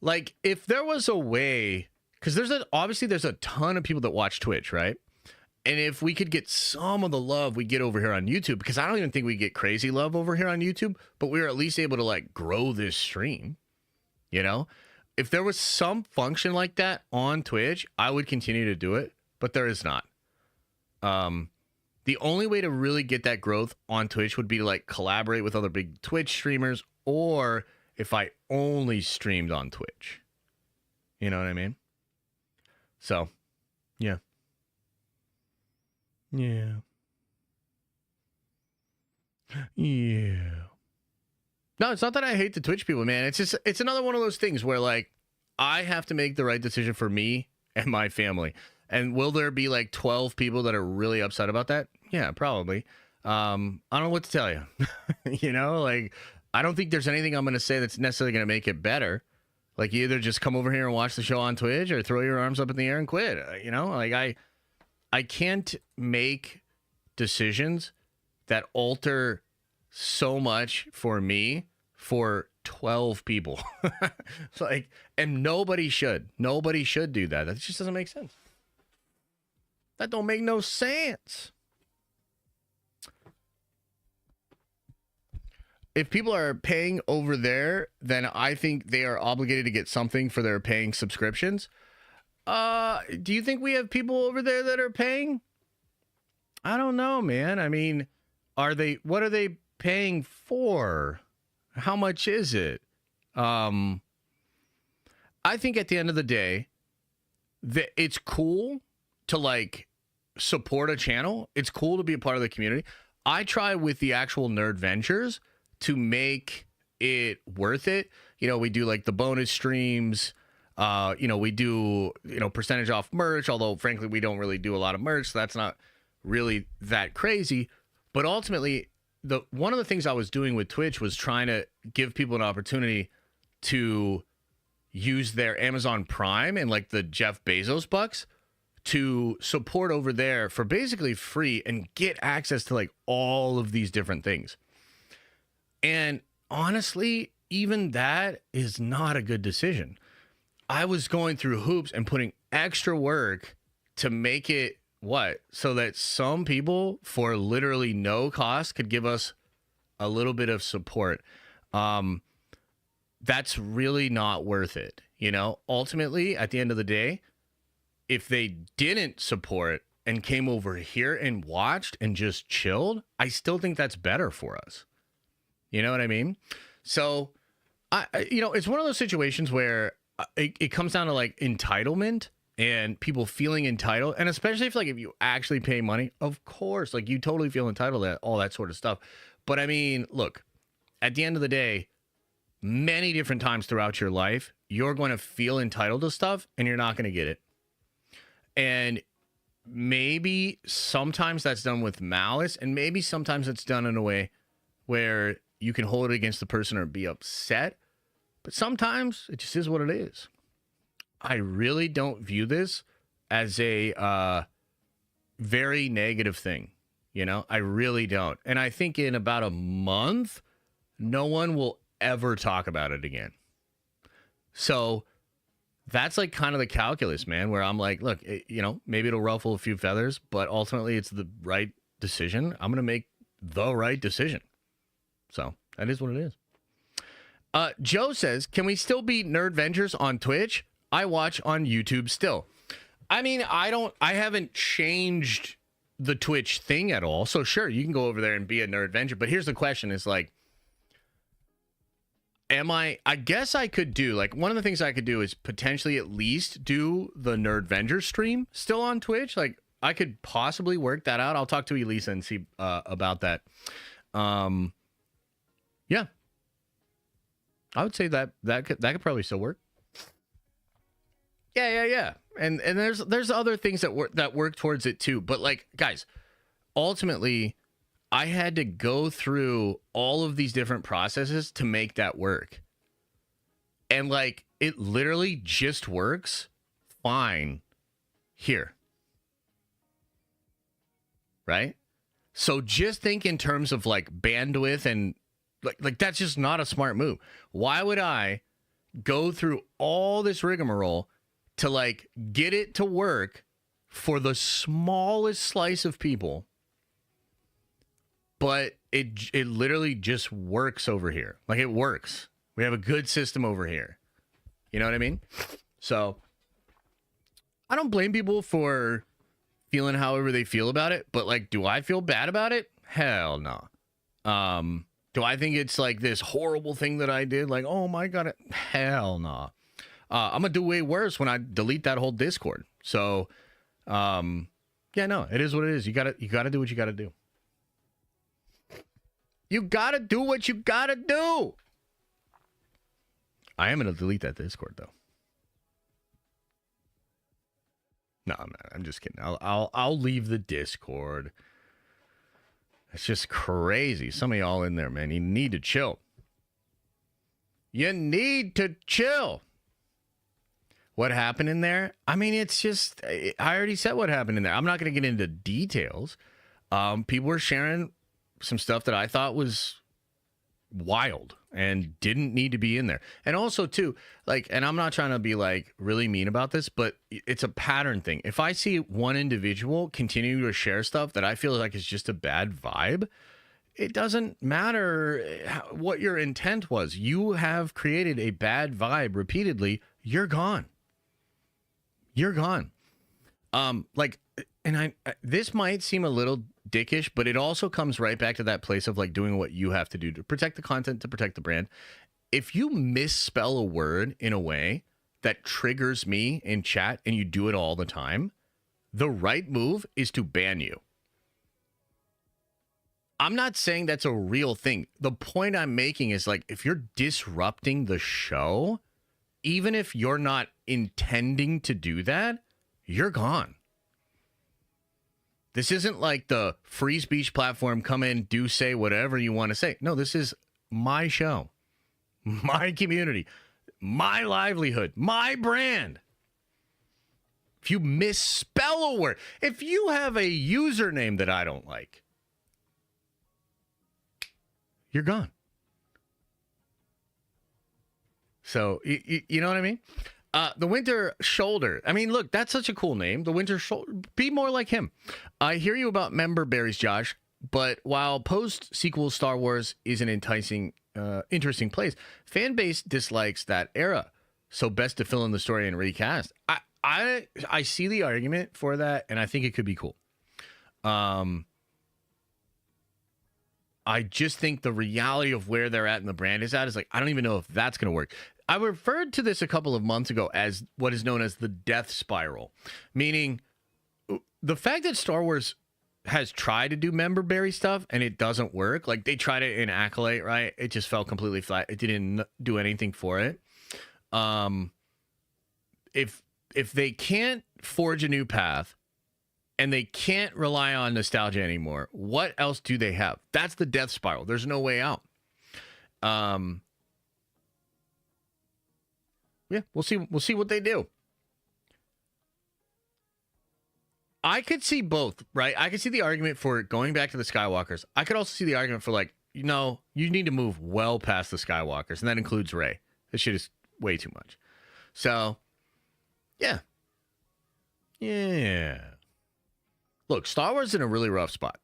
Like, if there was a way, because obviously there's a ton of people that watch Twitch, right? And if we could get some of the love we get over here on YouTube, because I don't even think we get crazy love over here on YouTube, but we were at least able to like grow this stream, If there was some function like that on Twitch, I would continue to do it, but there is not. The only way to really get that growth on Twitch would be to like collaborate with other big Twitch streamers, or if I only streamed on Twitch. You know what I mean? So, yeah. Yeah. Yeah. No, it's not that I hate the Twitch people, man. It's another one of those things where like I have to make the right decision for me and my family. And will there be like 12 people that are really upset about that? Yeah, probably. I don't know what to tell you. Like I don't think there's anything I'm going to say that's necessarily going to make it better. Like you either just come over here and watch the show on Twitch or throw your arms up in the air and quit. Like I can't make decisions that alter so much for me for 12 people. And nobody should do that. That just doesn't make sense. That don't make no sense. If people are paying over there, then I think they are obligated to get something for their paying subscriptions. Do you think we have people over there that are paying? I don't know, man. I mean, what are they paying for? How much is it? I think at the end of the day, that it's cool to like support a channel. It's cool to be a part of the community. I try with the actual Nerd Ventures to make it worth it. We do like the bonus streams. We do, percentage off merch, although frankly, we don't really do a lot of merch. So that's not really that crazy. But ultimately, one of the things I was doing with Twitch was trying to give people an opportunity to use their Amazon Prime and like the Jeff Bezos bucks to support over there for basically free and get access to like all of these different things. And honestly, even that is not a good decision. I was going through hoops and putting extra work to make it so that some people for literally no cost could give us a little bit of support. That's really not worth it. Ultimately, at the end of the day, if they didn't support and came over here and watched and just chilled, I still think that's better for us. You know what I mean? So, it's one of those situations where it comes down to like entitlement and people feeling entitled. And especially if you actually pay money, of course, like you totally feel entitled to all that sort of stuff. But I mean, look, at the end of the day, many different times throughout your life, you're going to feel entitled to stuff and you're not going to get it. And maybe sometimes that's done with malice, and maybe sometimes it's done in a way where you can hold it against the person or be upset. But sometimes it just is what it is. I really don't view this as a very negative thing. I really don't. And I think in about a month, no one will ever talk about it again. So that's like kind of the calculus, man, where I'm like, look, maybe it'll ruffle a few feathers, but ultimately it's the right decision. I'm going to make the right decision. So that is what it is. Joe says, can we still be Nerd Ventures on Twitch? I watch on YouTube still. I mean, I haven't changed the Twitch thing at all. So sure, you can go over there and be a Nerdventure. But here's the question is like, I guess I could do, like, one of the things I could do is potentially at least do the Nerdventure stream still on Twitch. Like, I could possibly work that out. I'll talk to Elisa and see about that. Yeah. I would say that could probably still work. Yeah. And there's other things that work towards it too. But like, guys, ultimately, I had to go through all of these different processes to make that work. And like, it literally just works fine here. Right? So just think in terms of like bandwidth and like that's just not a smart move. Why would I go through all this rigmarole to like get it to work for the smallest slice of people? But it literally just works over here. Like, it works. We have a good system over here. You know what I mean? So I don't blame people for feeling however they feel about it. But like, do I feel bad about it? Hell no. Do I think it's like this horrible thing that I did? Like, oh my God, hell no. I'm gonna do way worse when I delete that whole Discord. So, yeah, no, it is what it is. You gotta do what you gotta do. You gotta do what you gotta do. I am gonna delete that Discord though. No, I'm just kidding. I'll leave the Discord. It's just crazy. Some of y'all in there, man. You need to chill. You need to chill. What happened in there? I mean, it's just, I already said what happened in there. I'm not going to get into details. People were sharing some stuff that I thought was wild and didn't need to be in there. And also, too, like, and I'm not trying to be, like, really mean about this, but it's a pattern thing. If I see one individual continue to share stuff that I feel like is just a bad vibe, it doesn't matter what your intent was. You have created a bad vibe repeatedly. You're gone. You're gone. Like, and this might seem a little dickish, but it also comes right back to that place of like doing what you have to do to protect the content, to protect the brand. If you misspell a word in a way that triggers me in chat and you do it all the time, the right move is to ban you. I'm not saying that's a real thing. The point I'm making is like, if you're disrupting the show, even if you're not intending to do that, you're gone. This isn't like the free speech platform. Come in, do say whatever you want to say. No, this is my show, my community, my livelihood, my brand. If you misspell a word, if you have a username that I don't like, you're gone. So, you know what I mean? The Winter Shoulder. I mean, look, that's such a cool name. The Winter Shoulder. Be more like him. I hear you about member berries, Josh, but while post-sequel Star Wars is an interesting place, fan base dislikes that era. So best to fill in the story and recast. I see the argument for that, and I think it could be cool. I just think the reality of where they're at and the brand is at is like, I don't even know if that's going to work. I referred to this a couple of months ago as what is known as the death spiral, meaning the fact that Star Wars has tried to do member berry stuff and it doesn't work. Like, they tried it in Acolyte, right? It just fell completely flat. It didn't do anything for it. If they can't forge a new path and they can't rely on nostalgia anymore, what else do they have? That's the death spiral. There's no way out. Yeah, we'll see what they do. I could see both, right? I could see the argument for going back to the Skywalkers. I could also see the argument for like, you know, you need to move well past the Skywalkers, and that includes Rey. This shit is way too much. So, yeah. Yeah. Look, Star Wars is in a really rough spot.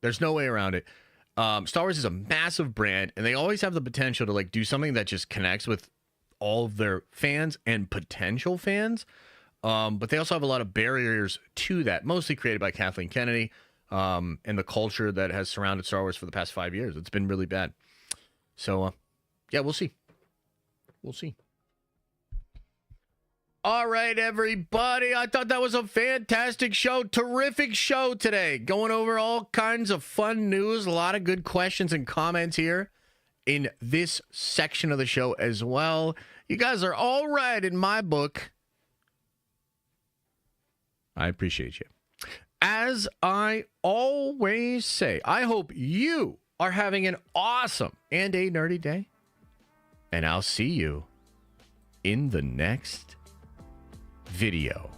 There's no way around it. Star Wars is a massive brand, and they always have the potential to like do something that just connects with all of their fans and potential fans. But they also have a lot of barriers to that, mostly created by Kathleen Kennedy and the culture that has surrounded Star Wars for the past 5 years. It's been really bad. So, yeah, we'll see. We'll see. All right, everybody. I thought that was a fantastic show. Terrific show today. Going over all kinds of fun news. A lot of good questions and comments here in this section of the show as well. You guys are all right in my book. I appreciate you. As I always say, I hope you are having an awesome and a nerdy day. And I'll see you in the next video.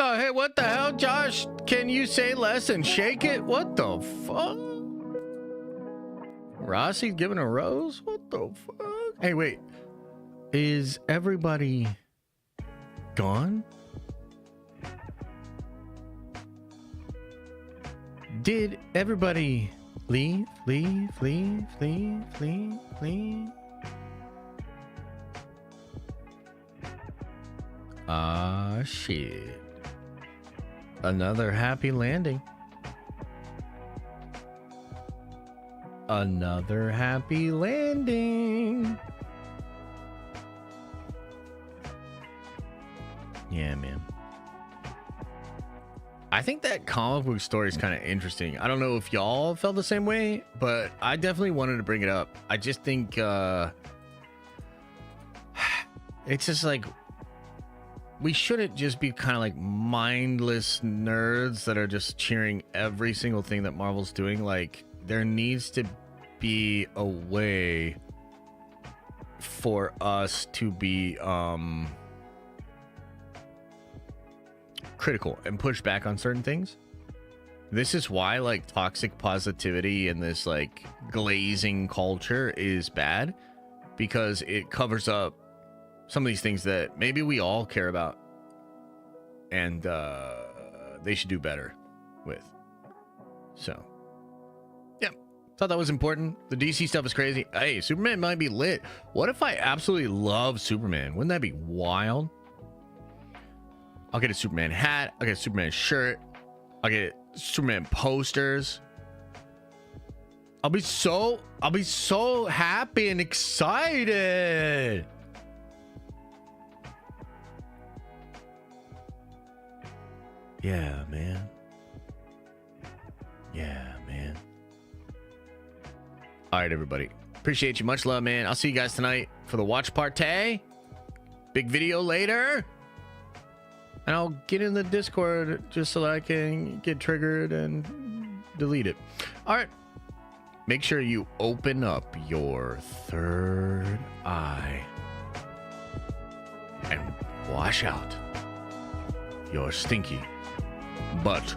Oh, hey, what the hell, Josh? Can you say less and shake it? What the fuck? Rossi's giving a rose? What the fuck? Hey, wait. Is everybody gone? Did everybody leave? Ah, shit. Another happy landing. Another happy landing. Yeah, man. I think that comic book story is kind of interesting. I don't know if y'all felt the same way, but I definitely wanted to bring it up. I just think it's just like, we shouldn't just be kind of like mindless nerds that are just cheering every single thing that Marvel's doing. Like, there needs to be a way for us to be critical and push back on certain things. This is why like toxic positivity and this like glazing culture is bad, because it covers up some of these things that maybe we all care about and they should do better with. So, yeah, thought that was important. The DC stuff is crazy. Hey, Superman might be lit. What if I absolutely love Superman? Wouldn't that be wild? I'll get a Superman hat. I'll get a Superman shirt. I'll get Superman posters. I'll be so happy and excited. Yeah, man. Yeah, man. All right, everybody. Appreciate you. Much love, man. I'll see you guys tonight for the watch party. Big video later. And I'll get in the Discord just so that I can get triggered and delete it. All right. Make sure you open up your third eye and wash out your stinky butt